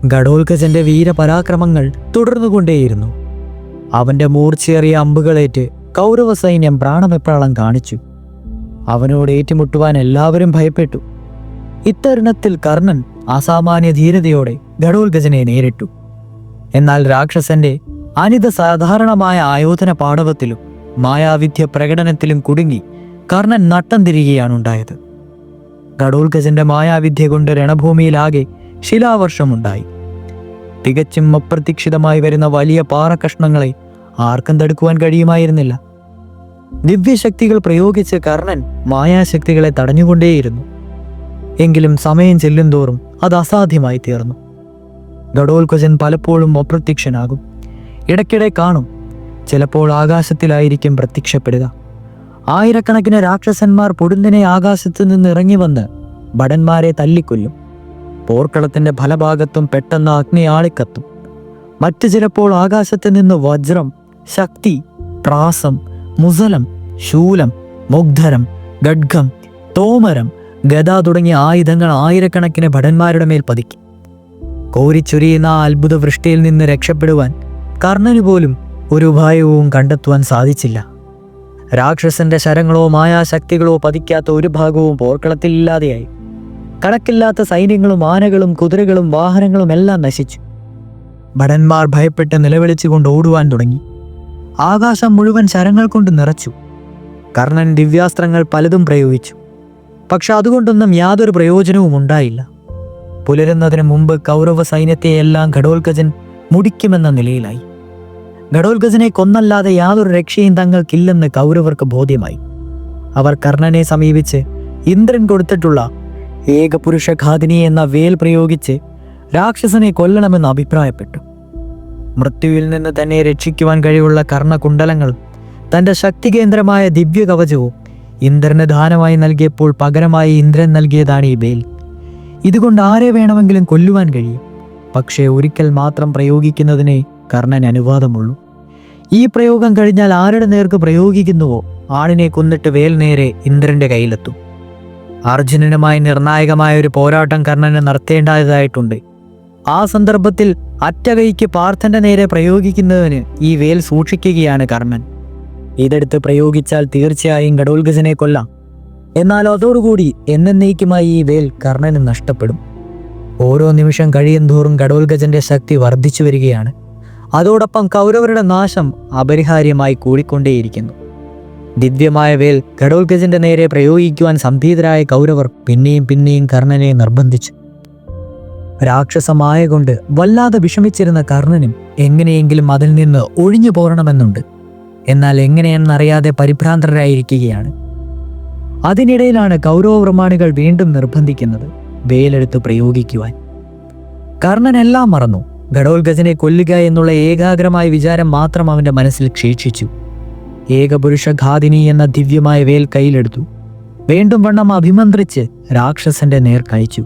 ഘടോൽകജന്റെ വീരപരാക്രമങ്ങൾ തുടർന്നുകൊണ്ടേയിരുന്നു. അവന്റെ മൂർച്ചയേറിയ അമ്പുകളേറ്റ് കൗരവ സൈന്യം പ്രാണവെപ്രാളം കാണിച്ചു. അവനോട് ഏറ്റുമുട്ടുവാൻ എല്ലാവരും ഭയപ്പെട്ടു. ഇത്തരുണത്തിൽ കർണൻ അസാമാന്യ ധീരതയോടെ ഘടോൽകജനെ നേരിട്ടു. എന്നാൽ രാക്ഷസന്റെ അനിത സാധാരണമായ ആയോധന പാടവത്തിലും മായാവിദ്യ പ്രകടനത്തിലും കുടുങ്ങി കർണൻ നട്ടം തിരികെയാണുണ്ടായത്. ഘടോൽകജന്റെ മായാവിദ്യ കൊണ്ട് രണഭൂമിയിലാകെ ശിലാവർഷമുണ്ടായി. തികച്ചും അപ്രതീക്ഷിതമായി വരുന്ന വലിയ പാറക്കഷ്ണങ്ങളെ ആർക്കും തടുക്കുവാൻ കഴിയുമായിരുന്നില്ല. ദിവ്യശക്തികൾ പ്രയോഗിച്ച് കർണൻ മായാശക്തികളെ തടഞ്ഞുകൊണ്ടേയിരുന്നു. എങ്കിലും സമയം ചെല്ലുന്തോറും അത് അസാധ്യമായി തീർന്നു. ഘടോൽകജൻ പലപ്പോഴും അപ്രത്യക്ഷനാകും. ഇടയ്ക്കിടെ കാണും. ചിലപ്പോൾ ആകാശത്തിലായിരിക്കും പ്രത്യക്ഷപ്പെടുക. ആയിരക്കണക്കിന് രാക്ഷസന്മാർ പൊടുന്നനെ ആകാശത്തു നിന്ന് ഇറങ്ങി വന്ന് ഭടന്മാരെ തല്ലിക്കൊല്ലും. പോർക്കളത്തിന്റെ ഫലഭാഗത്തും പെട്ടെന്ന് അഗ്നി ആളിക്കത്തും. മറ്റു ചിലപ്പോൾ ആകാശത്ത് നിന്ന് വജ്രം, ശക്തി, ത്രാസം, മുസലം, ശൂലം, മുഗ്ധരം, ഖഡ്ഗം, തോമരം, ഗദ തുടങ്ങിയ ആയുധങ്ങൾ ആയിരക്കണക്കിന് ഭടന്മാരുടെ മേൽ പതിക്കും. കോരിച്ചൊരിയുന്ന ആ അത്ഭുത വൃഷ്ടിയിൽ നിന്ന് രക്ഷപ്പെടുവാൻ കർണന് പോലും ഒരു ഉപായവും കണ്ടെത്തുവാൻ സാധിച്ചില്ല. രാക്ഷസന്റെ ശരങ്ങളോ മായാശക്തികളോ പതിക്കാത്ത ഒരു ഭാഗവും പോർക്കളത്തിൽ ഇല്ലാതെയായി. കണക്കില്ലാത്ത സൈന്യങ്ങളും ആനകളും കുതിരകളും വാഹനങ്ങളും എല്ലാം നശിച്ചു. ഭടന്മാർ ഭയപ്പെട്ട് നിലവിളിച്ചുകൊണ്ട് ഓടുവാൻ തുടങ്ങി. ആകാശം മുഴുവൻ ശരങ്ങൾ കൊണ്ട് നിറച്ചു. കർണൻ ദിവ്യാസ്ത്രങ്ങൾ പലതും പ്രയോഗിച്ചു. പക്ഷെ അതുകൊണ്ടൊന്നും യാതൊരു പ്രയോജനവും ഉണ്ടായില്ല. പുലരുന്നതിന് മുമ്പ് കൗരവ സൈന്യത്തെയെല്ലാം ഘടോൽകജൻ മുടിക്കുമെന്ന നിലയിലായി. ഘടോൽകജനെ കൊന്നല്ലാതെ യാതൊരു രക്ഷയും തങ്ങൾക്കില്ലെന്ന് കൗരവർക്ക് ബോധ്യമായി. അവർ കർണനെ സമീപിച്ച് ഇന്ദ്രൻ കൊടുത്തിട്ടുള്ള ഏകപുരുഷഘാതിനി എന്ന വേൽ പ്രയോഗിച്ച് രാക്ഷസനെ കൊല്ലണമെന്ന് അഭിപ്രായപ്പെട്ടു. മൃത്യുവിൽ നിന്ന് തന്നെ രക്ഷിക്കുവാൻ കഴിവുള്ള കർണകുണ്ടലങ്ങളും തൻ്റെ ശക്തികേന്ദ്രമായ ദിവ്യകവചവും ഇന്ദ്രന് ദാനമായി നൽകിയപ്പോൾ പകരമായി ഇന്ദ്രൻ നൽകിയതാണ് ഈ വേൽ. ഇതുകൊണ്ട് ആരെ വേണമെങ്കിലും കൊല്ലുവാൻ കഴിയും. പക്ഷേ ഒരിക്കൽ മാത്രം പ്രയോഗിക്കുന്നതിനെ കർണന് അനുവാദമുള്ളൂ. ഈ പ്രയോഗം കഴിഞ്ഞാൽ ആരുടെ നേർക്ക് പ്രയോഗിക്കുന്നുവോ ആളിനെ കൊന്നിട്ട് വേൽ നേരെ ഇന്ദ്രന്റെ കയ്യിലെത്തും. അർജുനനുമായി നിർണായകമായ ഒരു പോരാട്ടം കർണന് നടത്തേണ്ടതായിട്ടുണ്ട്. ആ സന്ദർഭത്തിൽ അറ്റകൈക്ക് പാർത്ഥന്റെ നേരെ പ്രയോഗിക്കുന്നതിന് ഈ വേൽ സൂക്ഷിക്കുകയാണ് കർണൻ. ഇതെടുത്ത് പ്രയോഗിച്ചാൽ തീർച്ചയായും ഘടോൽകജനെ കൊല്ലാം. എന്നാൽ അതോടുകൂടി എന്നേക്കുമായി ഈ വേൽ കർണന് നഷ്ടപ്പെടും. ഓരോ നിമിഷം കഴിയുന്തോറും ഘടോൽകജന്റെ ശക്തി വർദ്ധിച്ചു വരികയാണ്. അതോടൊപ്പം കൗരവരുടെ നാശം അപരിഹാര്യമായി കൂടിക്കൊണ്ടേയിരിക്കുന്നു. ദിവ്യമായ വേൽ ഘടോൽകജന്റെ നേരെ പ്രയോഗിക്കുവാൻ സംഭീതരായ കൗരവർ പിന്നെയും കർണനെ നിർബന്ധിച്ചു. രാക്ഷസമായ കൊണ്ട് വല്ലാതെ വിഷമിച്ചിരുന്ന കർണനും എങ്ങനെയെങ്കിലും അതിൽ നിന്ന് ഒഴിഞ്ഞു പോരണമെന്നുണ്ട്. എന്നാൽ എങ്ങനെയെന്നറിയാതെ പരിഭ്രാന്തരായിരിക്കുകയാണ്. അതിനിടയിലാണ് കൗരവ പ്രമാണികൾ വീണ്ടും നിർബന്ധിക്കുന്നത് വേലെടുത്ത് പ്രയോഗിക്കുവാൻ. കർണൻ എല്ലാം മറന്നു. ഘടോൽകജനെ കൊല്ലുക എന്നുള്ള ഏകാഗ്രമായ വിചാരം മാത്രം അവന്റെ മനസ്സിൽ ക്ഷീക്ഷിച്ചു. ഏകപുരുഷഘാതിനി എന്ന ദിവ്യമായ വേൽ കയ്യിലെടുത്തു. വീണ്ടും വണ്ണം അഭിമന്ത്രിച്ച് രാക്ഷസന്റെ നേർ കഴിച്ചു.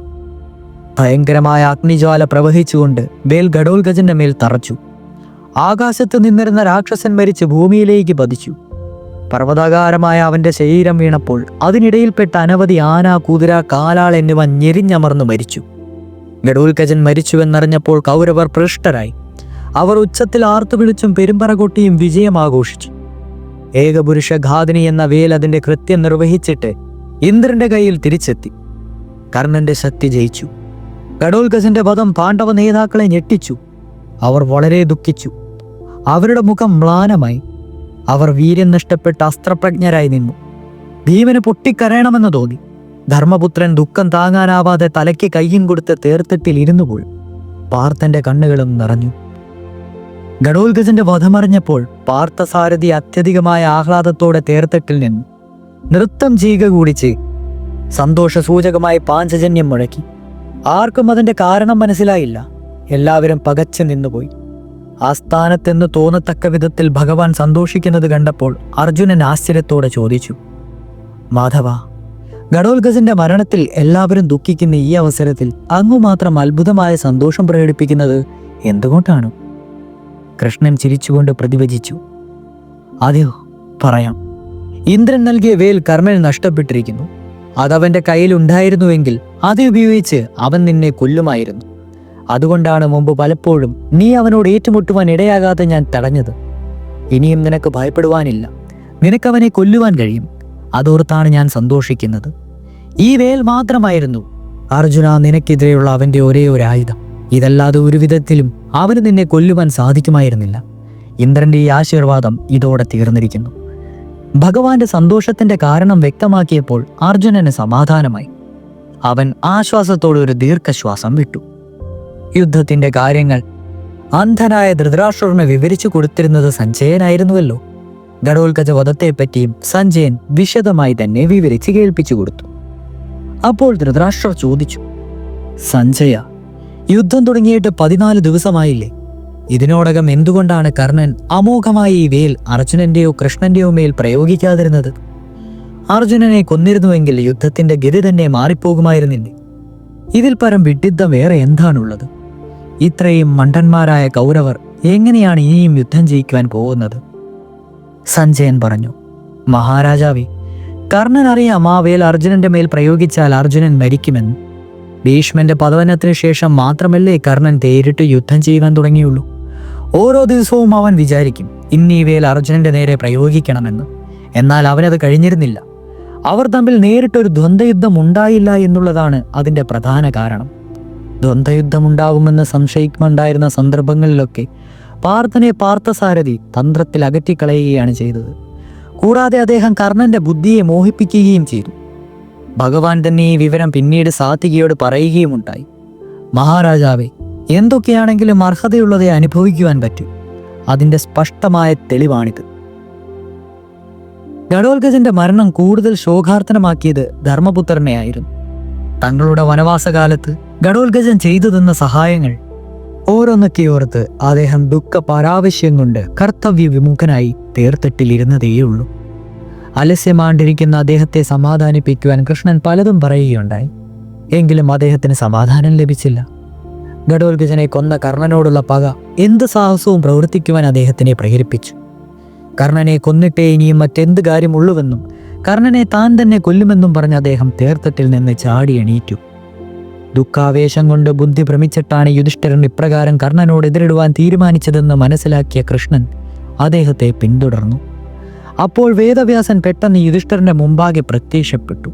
ഭയങ്കരമായ അഗ്നിജ്വാല പ്രവഹിച്ചുകൊണ്ട് വേൽ ഘടോൽകജന്റെ മേൽ തറച്ചു. ആകാശത്ത് നിന്നിരുന്ന രാക്ഷസൻ മരിച്ച് ഭൂമിയിലേക്ക് പതിച്ചു. പർവ്വതാകാരമായ അവന്റെ ശരീരം വീണപ്പോൾ അതിനിടയിൽപ്പെട്ട അനവധി ആന, കുതിര, കാലാൾ എന്നിവ ഞെരിഞ്ഞമർന്നു മരിച്ചു. ഘടോൽകജൻ മരിച്ചുവെന്നറിഞ്ഞപ്പോൾ കൗരവർ പൃഷ്ടരായി. അവർ ഉച്ചത്തിൽ ആർത്തുവിളിച്ചും പെരുമ്പറ കൊട്ടിയും വിജയം ആഘോഷിച്ചു. ഏകപുരുഷഘാതിനി എന്ന വേൽ അതിന്റെ കൃത്യം നിർവഹിച്ചിട്ട് ഇന്ദ്രന്റെ കയ്യിൽ തിരിച്ചെത്തി. കർണന്റെ ശക്തി ജയിച്ചു. ഘടോൽകജന്റെ വധം പാണ്ഡവ നേതാക്കളെ ഞെട്ടിച്ചു. അവർ വളരെ ദുഃഖിച്ചു. അവരുടെ മുഖം മ്ലാനമായി. അവർ വീര്യം നഷ്ടപ്പെട്ട അസ്ത്രപ്രജ്ഞരായി നിന്നു. ഭീമന് പൊട്ടിക്കരയണമെന്ന് തോന്നി. ധർമ്മപുത്രൻ ദുഃഖം താങ്ങാനാവാതെ തലയ്ക്ക് കയ്യും കൊടുത്ത് തേർത്തിട്ടിൽ ഇരുന്നു പോയി. പാർത്ഥന്റെ കണ്ണുകളും നിറഞ്ഞു. ഘടോൽകജന്റെ വധമറിഞ്ഞപ്പോൾ പാർത്ഥസാരഥി അത്യധികമായ ആഹ്ലാദത്തോടെ തേർത്തട്ടിൽ നിന്നു. നൃത്തം ചെയ്യുക കൂടി ചെയ്തു. സന്തോഷസൂചകമായി പാഞ്ചജന്യം മുഴക്കി. ആർക്കും അതിന്റെ കാരണം മനസ്സിലായില്ല. എല്ലാവരും പകച്ചു നിന്നുപോയി. ആ സ്ഥാനത്തെന്ന് തോന്നത്തക്ക വിധത്തിൽ ഭഗവാൻ സന്തോഷിക്കുന്നത് കണ്ടപ്പോൾ അർജുനൻ ആശ്ചര്യത്തോടെ ചോദിച്ചു, മാധവ, ഘടോൽകജന്റെ മരണത്തിൽ എല്ലാവരും ദുഃഖിക്കുന്ന ഈ അവസരത്തിൽ അങ്ങു മാത്രം അത്ഭുതമായ സന്തോഷം പ്രകടിപ്പിക്കുന്നത് എന്തുകൊണ്ടാണ്? കൃഷ്ണൻ ചിരിച്ചുകൊണ്ട് പ്രതിവചിച്ചു, അതെയോ, പറയാം. ഇന്ദ്രൻ നൽകിയ വേൽ കർണന് നഷ്ടപ്പെട്ടിരിക്കുന്നു. അതവന്റെ കയ്യിൽ ഉണ്ടായിരുന്നുവെങ്കിൽ അത് ഉപയോഗിച്ച് അവൻ നിന്നെ കൊല്ലുമായിരുന്നു. അതുകൊണ്ടാണ് മുമ്പ് പലപ്പോഴും നീ അവനോട് ഏറ്റുമുട്ടുവാൻ ഇടയാകാതെ ഞാൻ തടഞ്ഞത്. ഇനിയും നിനക്ക് ഭയപ്പെടുവാനില്ല. നിനക്കവനെ കൊല്ലുവാൻ കഴിയും. അതോർത്താണ് ഞാൻ സന്തോഷിക്കുന്നത്. ഈ വേൽ മാത്രമായിരുന്നു അർജുന നിനക്കെതിരെയുള്ള അവൻ്റെ ഒരേ ഒരു ആയുധം. ഇതല്ലാതെ ഒരു വിധത്തിലും അവന് നിന്നെ കൊല്ലുവാൻ സാധിക്കുമായിരുന്നില്ല. ഇന്ദ്രന്റെ ഈ ആശീർവാദം ഇതോടെ തീർന്നിരിക്കുന്നു. ഭഗവാന്റെ സന്തോഷത്തിന്റെ കാരണം വ്യക്തമാക്കിയപ്പോൾ അർജുനന് സമാധാനമായി. അവൻ ആശ്വാസത്തോടെ ഒരു ദീർഘശ്വാസം വിട്ടു. യുദ്ധത്തിന്റെ കാര്യങ്ങൾ അന്ധനായ ധൃതരാഷ്ട്രന് വിവരിച്ചു കൊടുത്തിരുന്നത് സഞ്ജയനായിരുന്നുവല്ലോ. ഘടോത്കച വധത്തെപ്പറ്റിയും സഞ്ജയൻ വിശദമായി തന്നെ വിവരിച്ച് കേൾപ്പിച്ചു കൊടുത്തു. അപ്പോൾ ധൃതരാഷ്ട്രർ ചോദിച്ചു, സഞ്ജയ, യുദ്ധം തുടങ്ങിയിട്ട് 14 ദിവസമായില്ലേ? ഇതിനോടകം എന്തുകൊണ്ടാണ് കർണൻ അമോഘമായി ഈ വേൽ അർജുനന്റെയോ കൃഷ്ണന്റെയോ മേൽ പ്രയോഗിക്കാതിരുന്നത്? അർജുനനെ കൊന്നിരുന്നുവെങ്കിൽ യുദ്ധത്തിന്റെ ഗതി തന്നെ മാറിപ്പോകുമായിരുന്നില്ലേ? ഇതിൽ പരം വിഡ്ഢിത്തം വേറെ എന്താണുള്ളത്? ഇത്രയും മണ്ടന്മാരായ കൗരവർ എങ്ങനെയാണ് ഇനിയും യുദ്ധം ജയിക്കുവാൻ പോകുന്നത്? സഞ്ജയൻ പറഞ്ഞു, മഹാരാജാവേ, കർണൻ അറിയാം ആ വേൽ അർജുനന്റെ മേൽ പ്രയോഗിച്ചാൽ അർജുനൻ മരിക്കുമെന്ന്. ഭീഷ്മന്റെ പതനത്തിന് ശേഷം മാത്രമല്ലേ കർണൻ നേരിട്ട് യുദ്ധം ചെയ്യുവാൻ തുടങ്ങിയുള്ളൂ. ഓരോ ദിവസവും അവൻ വിചാരിക്കും ഇന്നീ വേൽ അർജുനന്റെ നേരെ പ്രയോഗിക്കണമെന്ന്. എന്നാൽ അവനത് കഴിഞ്ഞിരുന്നില്ല. അവർ തമ്മിൽ നേരിട്ടൊരു ദ്വന്ദ്വയുദ്ധം ഉണ്ടായില്ല എന്നുള്ളതാണ് അതിൻ്റെ പ്രധാന കാരണം. ദ്വന്ദ്വയുദ്ധമുണ്ടാകുമെന്ന് സംശയിക്കുന്നുണ്ടായിരുന്ന സന്ദർഭങ്ങളിലൊക്കെ പാർത്ഥനെ പാർത്ഥസാരഥി തന്ത്രത്തിൽ അകറ്റിക്കളയുകയാണ് ചെയ്തത്. കൂടാതെ അദ്ദേഹം കർണന്റെ ബുദ്ധിയെ മോഹിപ്പിക്കുകയും ചെയ്തു. ഭഗവാൻ തന്നെ ഈ വിവരം പിന്നീട് സാത്വികയോട് പറയുകയുമുണ്ടായി. മഹാരാജാവേ, എന്തൊക്കെയാണെങ്കിലും അർഹതയുള്ളതേ അനുഭവിക്കുവാൻ പറ്റൂ. അതിൻ്റെ സ്പഷ്ടമായ തെളിവാണിത്. ഘടോത്കചന്റെ മരണം കൂടുതൽ ശോകാർത്ഥനമാക്കിയത് ധർമ്മപുത്രനെയായിരുന്നു. തങ്ങളുടെ വനവാസകാലത്ത് ഘടോത്കചൻ ചെയ്തു തന്ന സഹായങ്ങൾ ഓരോന്നൊക്കെ ഓർത്ത് അദ്ദേഹം ദുഃഖ പരാവശ്യം കൊണ്ട് കർത്തവ്യ വിമുഖനായി തേർത്തട്ടിലിരുന്നതേയുള്ളൂ. അലസ്യമാണ്ടിരിക്കുന്ന അദ്ദേഹത്തെ സമാധാനിപ്പിക്കുവാൻ കൃഷ്ണൻ പലതും പറയുകയുണ്ടായി. എങ്കിലും അദ്ദേഹത്തിന് സമാധാനം ലഭിച്ചില്ല. ഘടോത്കചനെ കൊന്ന കർണനോടുള്ള പക എന്ത് സാഹസവും പ്രവർത്തിക്കുവാൻ അദ്ദേഹത്തിനെ പ്രേരിപ്പിച്ചു. കർണനെ കൊന്നിട്ടേ ഇനിയും മറ്റെന്ത് കാര്യമുള്ളുവെന്നും കർണനെ താൻ തന്നെ കൊല്ലുമെന്നും പറഞ്ഞ് അദ്ദേഹം തേർത്തട്ടിൽ നിന്ന് ചാടി എണീറ്റു. ദുഃഖാവേശം കൊണ്ട് ബുദ്ധി ഭ്രമിച്ചിട്ടാണ് യുധിഷ്ഠിരൻ ഇപ്രകാരം കർണനോട് എതിരിടുവാൻ തീരുമാനിച്ചതെന്ന് മനസ്സിലാക്കിയ കൃഷ്ണൻ അദ്ദേഹത്തെ പിന്തുടർന്നു. അപ്പോൾ വേദവ്യാസൻ പെട്ടെന്ന് യുധിഷ്ഠിരന്റെ മുമ്പാകെ പ്രത്യക്ഷപ്പെട്ടു.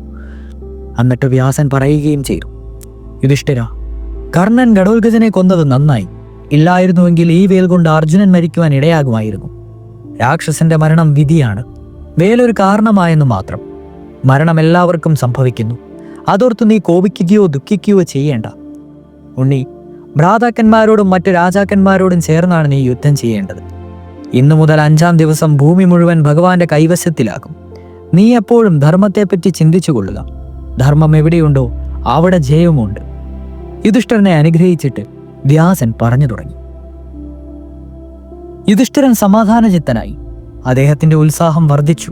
എന്നിട്ട് വ്യാസൻ പറയുകയും ചെയ്തു, യുധിഷ്ഠിര, കർണൻ ഘടോത്കചനെ കൊന്നത് നന്നായി. ഇല്ലായിരുന്നുവെങ്കിൽ ഈ വേൽ കൊണ്ട് അർജുനൻ മരിക്കുവാൻ ഇടയാകുമായിരുന്നു. രാക്ഷസന്റെ മരണം വിധിയാണ്, വേലൊരു കാരണമായെന്ന് മാത്രം. മരണം എല്ലാവർക്കും സംഭവിക്കുന്നു. അതോർത്ത് നീ കോപിക്കുകയോ ദുഃഖിക്കുകയോ ചെയ്യേണ്ട. ഉണ്ണി, ഭ്രാതാക്കന്മാരോടും മറ്റു രാജാക്കന്മാരോടും ചേർന്നാണ് നീ യുദ്ധം ചെയ്യേണ്ടത്. ഇന്നു മുതൽ 5-ാം ദിവസം ഭൂമി മുഴുവൻ ഭഗവാന്റെ കൈവശത്തിലാകും. നീ എപ്പോഴും ധർമ്മത്തെപ്പറ്റി ചിന്തിച്ചു കൊള്ളുക. ധർമ്മം എവിടെയുണ്ടോ അവിടെ ജയവുമുണ്ട്. യുധിഷ്ഠിരനെ അനുഗ്രഹിച്ചിട്ട് വ്യാസൻ പറഞ്ഞു തുടങ്ങി. യുധിഷ്ഠിരൻ സമാധാനചിത്തനായി. അദ്ദേഹത്തിന്റെ ഉത്സാഹം വർദ്ധിച്ചു.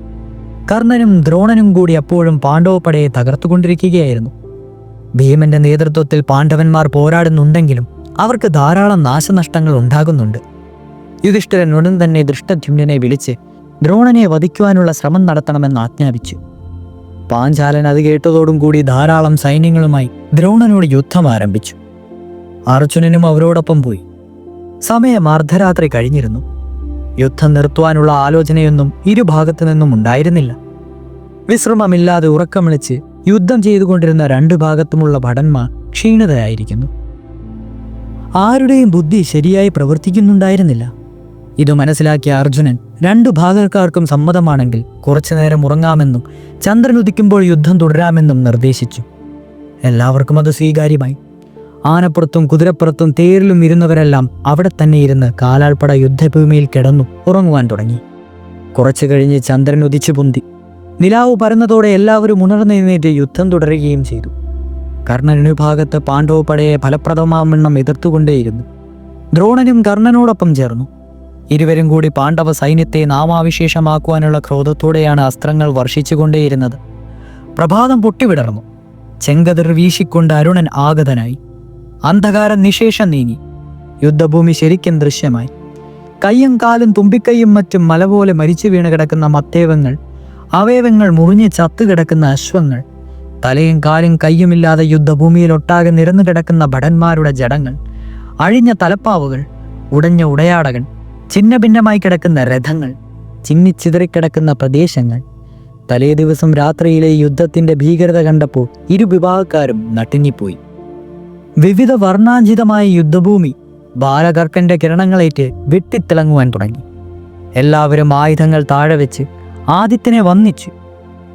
കർണനും ദ്രോണനും കൂടി അപ്പോഴും പാണ്ഡവപ്പടയെ തകർത്തുകൊണ്ടിരിക്കുകയായിരുന്നു. ഭീമന്റെ നേതൃത്വത്തിൽ പാണ്ഡവന്മാർ പോരാടുന്നുണ്ടെങ്കിലും അവർക്ക് ധാരാളം നാശനഷ്ടങ്ങൾ ഉണ്ടാകുന്നുണ്ട്. യുധിഷ്ഠിരൻ ഉടൻ തന്നെ ദൃഷ്ടദ്യുമ്നനെ വിളിച്ച് ദ്രോണനെ വധിക്കുവാനുള്ള ശ്രമം നടത്തണമെന്ന് ആജ്ഞാപിച്ചു. പാഞ്ചാലൻ അത് കേട്ടതോടും കൂടി ധാരാളം സൈന്യങ്ങളുമായി ദ്രോണനോട് യുദ്ധം ആരംഭിച്ചു. അർജുനനും അവരോടൊപ്പം പോയി. സമയം അർദ്ധരാത്രി കഴിഞ്ഞിരുന്നു. യുദ്ധം നിർത്തുവാനുള്ള ആലോചനയൊന്നും ഇരുഭാഗത്തു നിന്നും ഉണ്ടായിരുന്നില്ല. വിശ്രമമില്ലാതെ ഉറക്കം വിളിച്ച് യുദ്ധം ചെയ്തുകൊണ്ടിരുന്ന 2 ഭാഗത്തുമുള്ള ഭടന്മാർ ക്ഷീണിതരായിരിക്കുന്നു. ആരുടെയും ബുദ്ധി ശരിയായി പ്രവർത്തിക്കുന്നുണ്ടായിരുന്നില്ല. ഇത് മനസ്സിലാക്കിയ അർജുനൻ 2 ഭാഗക്കാർക്കും സമ്മതമാണെങ്കിൽ കുറച്ചുനേരം ഉറങ്ങാമെന്നും ചന്ദ്രൻ ഉദിക്കുമ്പോൾ യുദ്ധം തുടരാമെന്നും നിർദ്ദേശിച്ചു. എല്ലാവർക്കും അത് സ്വീകാര്യമായി. ആനപ്പുറത്തും കുതിരപ്പുറത്തും തേരിലും ഇരുന്നവരെല്ലാം അവിടെ തന്നെ ഇരുന്ന് കാലാൾപ്പട യുദ്ധഭൂമിയിൽ കിടന്നു ഉറങ്ങുവാൻ തുടങ്ങി. കുറച്ചു കഴിഞ്ഞ് ചന്ദ്രൻ ഉദിച്ചു പൊന്തി. നിലാവ് പരന്നതോടെ എല്ലാവരും ഉണർന്നെഴുന്നേറ്റ് യുദ്ധം തുടരുകയും ചെയ്തു. കർണനു ഭാഗത്ത് പാണ്ഡവപ്പടയെ ഫലപ്രദമാവണ്ണം എതിർത്തുകൊണ്ടേയിരുന്നു. ദ്രോണനും കർണനോടൊപ്പം ചേർന്നു. ഇരുവരും കൂടി പാണ്ഡവ സൈന്യത്തെ നാമാവിശേഷമാക്കുവാനുള്ള ക്രോധത്തോടെയാണ് അസ്ത്രങ്ങൾ വർഷിച്ചുകൊണ്ടേയിരുന്നത്. പ്രഭാതം പൊട്ടിവിടർന്നു. ചെങ്കതിർ വീശിക്കൊണ്ട് അരുണൻ ആഗതനായി. അന്ധകാരം നിശേഷം നീങ്ങി. യുദ്ധഭൂമി ശരിക്കും ദൃശ്യമായി. കയ്യും കാലും തുമ്പിക്കൈയും മറ്റും മല പോലെ മരിച്ചു വീണ് കിടക്കുന്ന മത്തേവങ്ങൾ, അവയവങ്ങൾ മുറിഞ്ഞ് ചത്തുകിടക്കുന്ന അശ്വങ്ങൾ, തലയും കാലും കയ്യുമില്ലാതെ യുദ്ധഭൂമിയിൽ ഒട്ടാകെ നിരന്നു കിടക്കുന്ന ഭടന്മാരുടെ ജഡങ്ങൾ, അഴിഞ്ഞ തലപ്പാവുകൾ, ഉടഞ്ഞ ഉടയാടകൾ, ഛിന്ന ഭിന്നമായി കിടക്കുന്ന രഥങ്ങൾ, ചിന്നിച്ചിതറിക്കിടക്കുന്ന പ്രദേശങ്ങൾ. തലേ ദിവസം രാത്രിയിലെ യുദ്ധത്തിന്റെ ഭീകരത കണ്ടപ്പോൾ ഇരുവിഭാഗക്കാരും നടുങ്ങിപ്പോയി. വിവിധ വർണ്ണാഞ്ചിതമായ യുദ്ധഭൂമി ബാലകർക്കന്റെ കിരണങ്ങളേറ്റ് വെട്ടിത്തിളങ്ങുവാൻ തുടങ്ങി. എല്ലാവരും ആയുധങ്ങൾ താഴെ വെച്ച് ആദിത്യനെ വന്ദിച്ചു.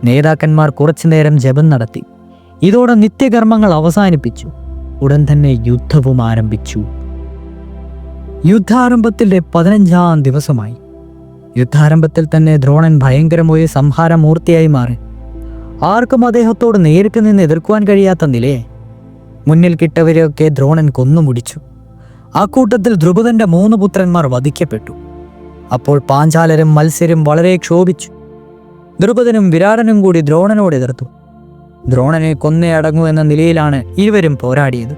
നേതാക്കന്മാർ കുറച്ചുനേരം ജപം നടത്തി. ഇതോടെ നിത്യകർമ്മങ്ങൾ അവസാനിപ്പിച്ചു. ഉടൻ തന്നെ യുദ്ധവും ആരംഭിച്ചു. യുദ്ധാരംഭത്തിന്റെ 15-ാം ദിവസമായി. യുദ്ധാരംഭത്തിൽ തന്നെ ദ്രോണൻ ഭയങ്കരമായ സംഹാരമൂർത്തിയായി മാറി. ആർക്കും അദ്ദേഹത്തോട് നേരിട്ട് നിന്ന് എതിർക്കുവാൻ കഴിയാത്ത നിലയെ. മുന്നിൽ കിട്ടവരെയൊക്കെ ദ്രോണൻ കൊന്നുമുടിച്ചു. അക്കൂട്ടത്തിൽ ദ്രുപദന്റെ 3 പുത്രന്മാർ വധിക്കപ്പെട്ടു. അപ്പോൾ പാഞ്ചാലരും മത്സരും വളരെ ക്ഷോഭിച്ചു. ദ്രുപദനും വിരാടനും കൂടി ദ്രോണനോട് എതിർത്തു. ദ്രോണനെ കൊന്നേ അടങ്ങൂ എന്ന നിലയിലാണ് ഇരുവരും പോരാടിയത്.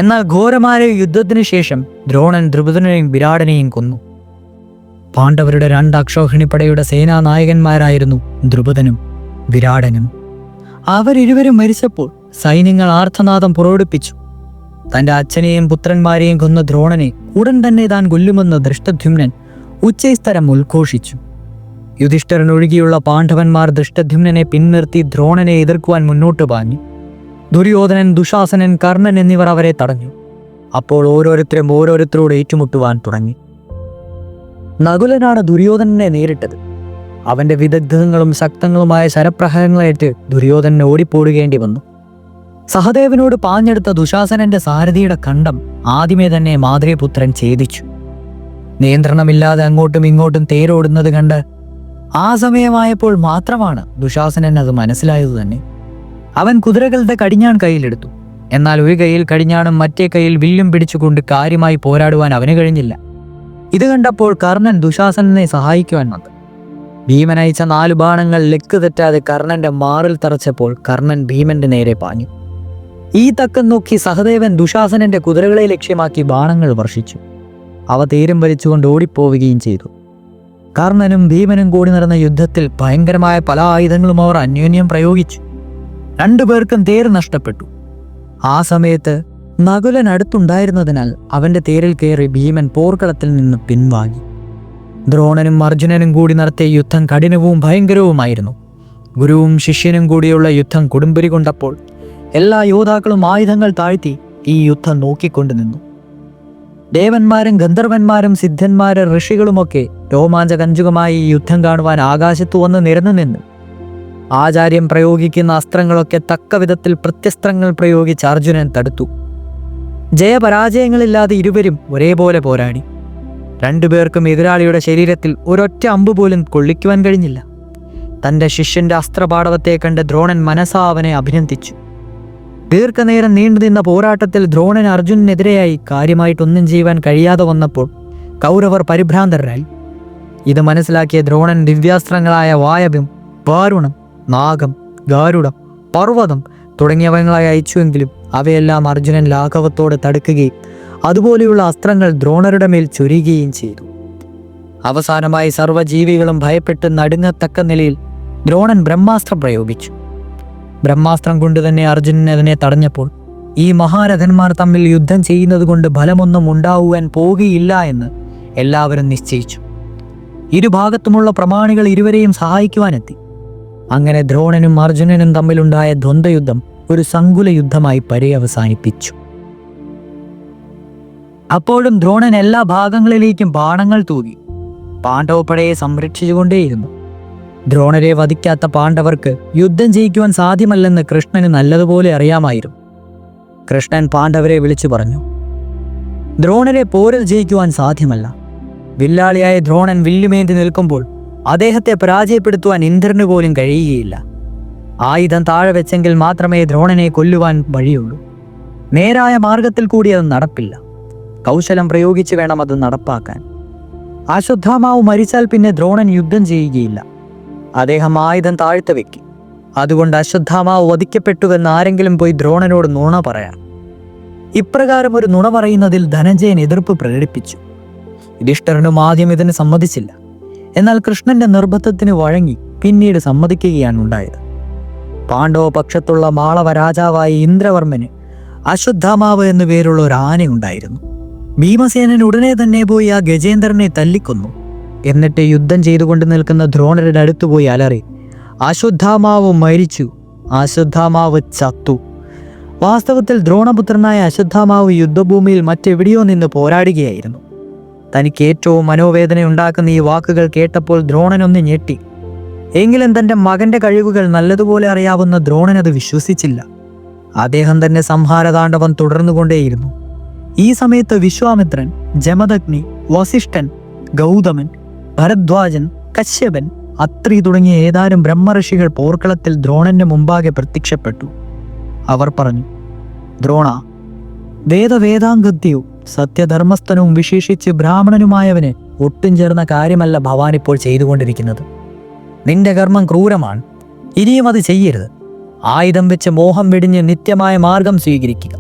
എന്നാൽ ഘോരമായ യുദ്ധത്തിനു ശേഷം ദ്രോണൻ ദ്രുപദനെയും വിരാടനെയും കൊന്നു. പാണ്ഡവരുടെ 2 അക്ഷോഹിണിപ്പടയുടെ സേനാനായകന്മാരായിരുന്നു ദ്രുപദനും വിരാടനും. അവരിരുവരും മരിച്ചപ്പോൾ സൈന്യങ്ങൾ ആർത്തനാദം പുറപ്പെടുപ്പിച്ചു. തന്റെ അച്ഛനെയും പുത്രന്മാരെയും കൊന്ന ദ്രോണനെ ഉടൻ തന്നെ താൻ കൊല്ലുമെന്ന് ദൃഷ്ടദ്യുമ്നൻ ഉച്ചൈസ്തരം ഉദ്ഘോഷിച്ചു. യുധിഷ്ഠിരൻ ഒഴികെയുള്ള പാണ്ഡവന്മാർ ദൃഷ്ടദ്യുമ്നനെ പിൻനിർത്തി ദ്രോണനെ എതിർക്കുവാൻ മുന്നോട്ട് പാഞ്ഞു. ദുര്യോധനൻ, ദുശാസനൻ, കർണൻ എന്നിവർ അവരെ തടഞ്ഞു. അപ്പോൾ ഓരോരുത്തരും ഓരോരുത്തരോട് ഏറ്റുമുട്ടുവാൻ തുടങ്ങി. നകുലനാണ് ദുര്യോധനനെ നേരിട്ടത്. അവന്റെ വിദഗ്ധങ്ങളും ശക്തങ്ങളുമായ ശരപ്രഹരങ്ങളേറ്റ് ദുര്യോധനൻ ഓടിപ്പോടുകേണ്ടി വന്നു. സഹദേവനോട് പാഞ്ഞെടുത്ത ദുശാസനന്റെ സാരഥിയുടെ കണ്ഠം ആദ്യമേ തന്നെ മാതൃപുത്രൻ ഛേദിച്ചു. നിയന്ത്രണമില്ലാതെ അങ്ങോട്ടും ഇങ്ങോട്ടും തേരോടുന്നത് കണ്ട് ആ സമയമായപ്പോൾ മാത്രമാണ് ദുശാസനൻ അത് മനസ്സിലായത് തന്നെ. അവൻ കുതിരകളുടെ കടിഞ്ഞാൺ കയ്യിലെടുത്തു. എന്നാൽ ഒരു കൈയിൽ കടിഞ്ഞാണും മറ്റേ കൈയിൽ വില്ലും പിടിച്ചുകൊണ്ട് കാര്യമായി പോരാടുവാൻ അവന് കഴിഞ്ഞില്ല. ഇത് കണ്ടപ്പോൾ കർണൻ ദുശാസനനെ സഹായിക്കുവാൻ വന്നു. ഭീമൻ അയച്ച 4 ബാണങ്ങൾ ലക്ക് തെറ്റാതെ കർണന്റെ മാറിൽ തറച്ചപ്പോൾ കർണൻ ഭീമന്റെ നേരെ പാഞ്ഞു. ഈ തക്കം നോക്കി സഹദേവൻ ദുശാസനന്റെ കുതിരകളെ ലക്ഷ്യമാക്കി ബാണങ്ങൾ വർഷിച്ചു. അവ തേരും വലിച്ചുകൊണ്ട് ഓടിപ്പോവുകയും ചെയ്തു. കർണനും ഭീമനും കൂടി നടന്ന യുദ്ധത്തിൽ ഭയങ്കരമായ പല ആയുധങ്ങളും അവർ അന്യോന്യം പ്രയോഗിച്ചു. 2 പേർക്കും തേര് നഷ്ടപ്പെട്ടു. ആ സമയത്ത് നകുലൻ അടുത്തുണ്ടായിരുന്നതിനാൽ അവന്റെ തേരിൽ കയറി ഭീമൻ പോർക്കളത്തിൽ നിന്ന് പിൻവാങ്ങി. ദ്രോണനും അർജുനനും കൂടി നടത്തിയ യുദ്ധം കഠിനവും ഭയങ്കരവുമായിരുന്നു. ഗുരുവും ശിഷ്യനും കൂടിയുള്ള യുദ്ധം കൊടുമ്പിരി കൊണ്ടപ്പോൾ എല്ലാ യോദ്ധാക്കളും ആയുധങ്ങൾ താഴ്ത്തി ഈ യുദ്ധം നോക്കിക്കൊണ്ടു നിന്നു. ദേവന്മാരും ഗന്ധർവന്മാരും സിദ്ധന്മാരും ഋഷികളുമൊക്കെ രോമാഞ്ചകഞ്ചുകമായി ഈ യുദ്ധം കാണുവാൻ ആകാശത്തു വന്ന് നിരന്നു നിന്നു. ആചാര്യം പ്രയോഗിക്കുന്ന അസ്ത്രങ്ങളൊക്കെ തക്ക വിധത്തിൽ പ്രത്യസ്ത്രങ്ങൾ പ്രയോഗിച്ച് അർജുനൻ തടുത്തു. ജയപരാജയങ്ങളില്ലാതെ ഇരുവരും ഒരേപോലെ പോരാടി. 2 പേർക്കും എതിരാളിയുടെ ശരീരത്തിൽ ഒരൊറ്റ അമ്പ് പോലും കൊള്ളിക്കുവാൻ കഴിഞ്ഞില്ല. തൻ്റെ ശിഷ്യന്റെ അസ്ത്രപാടവത്തെ കണ്ട് ദ്രോണൻ മനസ്സാ അവനെ അഭിനന്ദിച്ചു. ദീർഘനേരം നീണ്ടുനിന്ന പോരാട്ടത്തിൽ ദ്രോണൻ അർജുനനെതിരെയായി കാര്യമായിട്ടൊന്നും ചെയ്യുവാൻ കഴിയാതെ വന്നപ്പോൾ കൗരവർ പരിഭ്രാന്തരായി. ഇത് മനസ്സിലാക്കിയ ദ്രോണൻ ദിവ്യാസ്ത്രങ്ങളായ വായവം, വാരുണം, നാഗം, ഗാരുഡം, പർവ്വതം തുടങ്ങിയവങ്ങളായി അയച്ചുവെങ്കിലും അവയെല്ലാം അർജുനൻ ലാഘവത്തോടെ തടുക്കുകയും അതുപോലെയുള്ള അസ്ത്രങ്ങൾ ദ്രോണരുടെ മേൽ ചൊരിയുകയും ചെയ്തു. അവസാനമായി സർവ്വജീവികളും ഭയപ്പെട്ട് നടുങ്ങത്തക്ക നിലയിൽ ദ്രോണൻ ബ്രഹ്മാസ്ത്രം പ്രയോഗിച്ചു. ബ്രഹ്മാസ്ത്രം കൊണ്ട് തന്നെ അർജുനൻ അതിനെ തടഞ്ഞപ്പോൾ ഈ മഹാരഥന്മാർ തമ്മിൽ യുദ്ധം ചെയ്യുന്നത് കൊണ്ട് ഫലമൊന്നും ഉണ്ടാവുവാൻ പോകുകയില്ല എന്ന് എല്ലാവരും നിശ്ചയിച്ചു. ഇരുഭാഗത്തുമുള്ള പ്രമാണികൾ ഇരുവരെയും സഹായിക്കുവാനെത്തി. അങ്ങനെ ദ്രോണനും അർജുനനും തമ്മിലുണ്ടായ ദ്വന്ദ്വയുദ്ധം ഒരു സങ്കുല യുദ്ധമായി പര്യവസാനിപ്പിച്ചു. അപ്പോഴും ദ്രോണൻ എല്ലാ ഭാഗങ്ങളിലേക്കും ബാണങ്ങൾ തൂകി പാണ്ഡവപ്പടയെ സംരക്ഷിച്ചുകൊണ്ടേയിരുന്നു. ദ്രോണരെ വധിക്കാത്ത പാണ്ഡവർക്ക് യുദ്ധം ജയിക്കുവാൻ സാധ്യമല്ലെന്ന് കൃഷ്ണന് നല്ലതുപോലെ അറിയാമായിരുന്നു. കൃഷ്ണൻ പാണ്ഡവരെ വിളിച്ചു പറഞ്ഞു, ദ്രോണരെ പോരിൽ ജയിക്കുവാൻ സാധ്യമല്ല. വില്ലാളിയായ ദ്രോണൻ വില്ലുമേന്തി നിൽക്കുമ്പോൾ അദ്ദേഹത്തെ പരാജയപ്പെടുത്തുവാൻ ഇന്ദ്രന് പോലും കഴിയുകയില്ല. ആയുധം താഴെ വെച്ചെങ്കിൽ മാത്രമേ ദ്രോണനെ കൊല്ലുവാൻ വഴിയുള്ളൂ. നേരായ മാർഗത്തിൽ കൂടി അത് നടപ്പില്ല. കൗശലം പ്രയോഗിച്ച് വേണം അത് നടപ്പാക്കാൻ. അശ്വത്ഥാമാവ് മരിച്ചാൽ പിന്നെ ദ്രോണൻ യുദ്ധം ചെയ്യുകയില്ല. അദ്ദേഹം ആയുധം താഴ്ത്ത വെക്കും. അതുകൊണ്ട് അശ്വത്ഥാമാവ് വധിക്കപ്പെട്ടുവെന്ന് ആരെങ്കിലും പോയി ദ്രോണനോട് നുണ പറയാം. ഇപ്രകാരം ഒരു നുണ പറയുന്നതിൽ ധനഞ്ജയൻ എതിർപ്പ് പ്രകടിപ്പിച്ചു. യുധിഷ്ഠിരനും ആദ്യം ഇതിന് സമ്മതിച്ചില്ല. എന്നാൽ കൃഷ്ണന്റെ നിർബന്ധത്തിന് വഴങ്ങി പിന്നീട് സമ്മതിക്കുകയാണ് ഉണ്ടായത്. പാണ്ഡവ പക്ഷത്തുള്ള മാളവ രാജാവായ ഇന്ദ്രവർമ്മന് അശ്വത്ഥാമാവ് എന്നു പേരുള്ള ഒരു ആനയുണ്ടായിരുന്നു. ഭീമസേനൻ ഉടനെ തന്നെ പോയി ആ ഗജേന്ദ്രനെ തല്ലിക്കൊന്നു. എന്നിട്ട് യുദ്ധം ചെയ്തുകൊണ്ട് നിൽക്കുന്ന ദ്രോണരുടെ അടുത്ത് പോയി അലറി, അശ്വത്ഥാമാവ് മരിച്ചു, അശ്വത്ഥാമാവ് ചത്തു. വാസ്തവത്തിൽ ദ്രോണപുത്രനായ അശ്വത്ഥാമാവ് യുദ്ധഭൂമിയിൽ മറ്റെവിടെയോ നിന്ന് പോരാടുകയായിരുന്നു. തനിക്ക് ഏറ്റവും മനോവേദന ഉണ്ടാക്കുന്ന ഈ വാക്കുകൾ കേട്ടപ്പോൾ ദ്രോണനൊന്ന് ഞെട്ടി. എങ്കിലും തൻ്റെ മകന്റെ കഴിവുകൾ നല്ലതുപോലെ അറിയാവുന്ന ദ്രോണൻ അത് വിശ്വസിച്ചില്ല. അദ്ദേഹം തന്നെ സംഹാരതാണ്ഡവം തുടർന്നുകൊണ്ടേയിരുന്നു. ഈ സമയത്ത് വിശ്വാമിത്രൻ, ജമദഗ്നി, വസിഷ്ഠൻ, ഗൗതമൻ, ഭരദ്വാജൻ, കശ്യപൻ, അത്രി തുടങ്ങിയ ഏതാനും ബ്രഹ്മഋഷികൾ പോർക്കളത്തിൽ ദ്രോണന്റെ മുമ്പാകെ പ്രത്യക്ഷപ്പെട്ടു. അവർ പറഞ്ഞു, ദ്രോണ, വേദാംഗത്യവും സത്യധർമ്മസ്ഥനവും വിശേഷിച്ച് ബ്രാഹ്മണനുമായവന് ഒട്ടും ചേർന്ന കാര്യമല്ല ഭവാൻ ഇപ്പോൾ ചെയ്തുകൊണ്ടിരിക്കുന്നത്. നിന്റെ കർമ്മം ക്രൂരമാണ്. ഇനിയും അത് ചെയ്യരുത്. ആയുധം വെച്ച് മോഹം വെടിഞ്ഞ് നിത്യമായ മാർഗം സ്വീകരിക്കുക.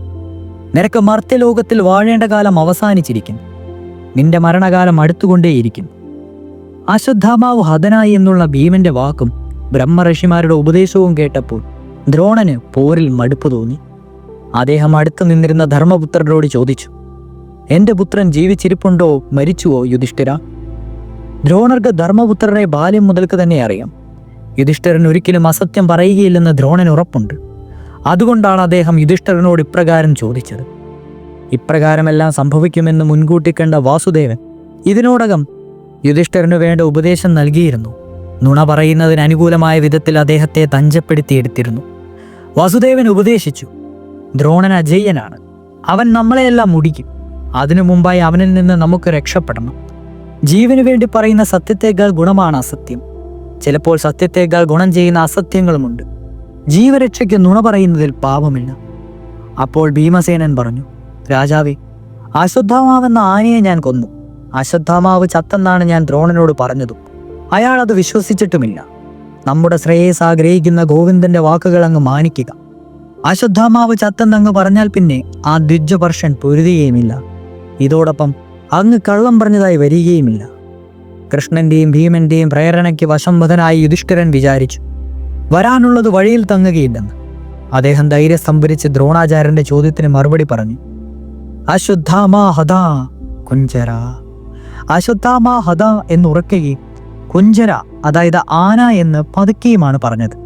നിനക്ക് മർത്യലോകത്തിൽ വാഴേണ്ട കാലം അവസാനിച്ചിരിക്കുന്നു. നിന്റെ മരണകാലം അടുത്തുകൊണ്ടേയിരിക്കുന്നു. അശ്വത്ഥാമാവ് ഹതനായി എന്നുള്ള ഭീമന്റെ വാക്കും ബ്രഹ്മഋഷിമാരുടെ ഉപദേശവും കേട്ടപ്പോൾ ദ്രോണന് പോരിൽ മടുപ്പ് തോന്നി. അദ്ദേഹം അടുത്തു നിന്നിരുന്ന ധർമ്മപുത്രരോട് ചോദിച്ചു, എൻ്റെ പുത്രൻ ജീവിച്ചിരിപ്പുണ്ടോ മരിച്ചുവോ യുധിഷ്ഠിര? ദ്രോണർക്ക് ധർമ്മപുത്രരെ ബാല്യം മുതൽക്ക് തന്നെ അറിയാം. യുധിഷ്ഠിരൻ ഒരിക്കലും അസത്യം പറയുകയില്ലെന്ന് ദ്രോണന് ഉറപ്പുണ്ട്. അതുകൊണ്ടാണ് അദ്ദേഹം യുധിഷ്ഠിരനോട് ഇപ്രകാരം ചോദിച്ചത്. ഇപ്രകാരമെല്ലാം സംഭവിക്കുമെന്ന് മുൻകൂട്ടി കണ്ട വാസുദേവൻ ഇതിനോടകം യുധിഷ്ഠിരന് വേണ്ട ഉപദേശം നൽകിയിരുന്നു. നുണ പറയുന്നതിന് അനുകൂലമായ വിധത്തിൽ അദ്ദേഹത്തെ തഞ്ചപ്പെടുത്തിയെടുത്തിരുന്നു. വാസുദേവൻ ഉപദേശിച്ചു, ദ്രോണൻ അജയ്യനാണ്. അവൻ നമ്മളെയെല്ലാം മുടിക്കും. അതിനു മുമ്പായി അവനിൽ നിന്ന് നമുക്ക് രക്ഷപ്പെടണം. ജീവന് വേണ്ടി പറയുന്ന സത്യത്തേക്കാൾ ഗുണമാണ് അസത്യം. ചിലപ്പോൾ സത്യത്തേക്കാൾ ഗുണം ചെയ്യുന്ന അസത്യങ്ങളുമുണ്ട്. ജീവരക്ഷയ്ക്ക് നുണ പറയുന്നതിൽ പാപമില്ല. അപ്പോൾ ഭീമസേനൻ പറഞ്ഞു, രാജാവേ, അശ്വത്ഥാമാവെന്ന ആനയെ ഞാൻ കൊന്നു. അശ്വത്ഥാമാവ് ചത്തെന്നാണ് ഞാൻ ദ്രോണനോട് പറഞ്ഞതും. അയാൾ അത് വിശ്വസിച്ചിട്ടുമില്ല. നമ്മുടെ ശ്രേയസ് ആഗ്രഹിക്കുന്ന ഗോവിന്ദന്റെ വാക്കുകൾ അങ്ങ് മാനിക്കുക. അശ്വത്ഥാമാവ് ചത്തെന്നങ്ങ് പറഞ്ഞാൽ പിന്നെ ആ ദ്വിജപർഷൻ പൊരുതുകയുമില്ല. ഇതോടൊപ്പം അങ്ങ് കള്ളം പറഞ്ഞതായി വരികയുമില്ല. കൃഷ്ണന്റെയും ഭീമന്റെയും പ്രേരണയ്ക്ക് വശംവദനായി യുധിഷ്ഠിരൻ വിചാരിച്ചു, വരാനുള്ളത് വഴിയിൽ തങ്ങുകയില്ലെന്ന്. അദ്ദേഹം ധൈര്യം സംഭരിച്ച് ദ്രോണാചാര്യന്റെ ചോദ്യത്തിന് മറുപടി പറഞ്ഞു, അശ്വത്ഥാമാ ഹതാ കുഞ്ചര. അശ്വത്ഥാമാ ഹത എന്നുറക്കുകയും കുഞ്ചര, അതായത് ആന എന്ന് പതുക്കെയുമാണ് പറഞ്ഞത്.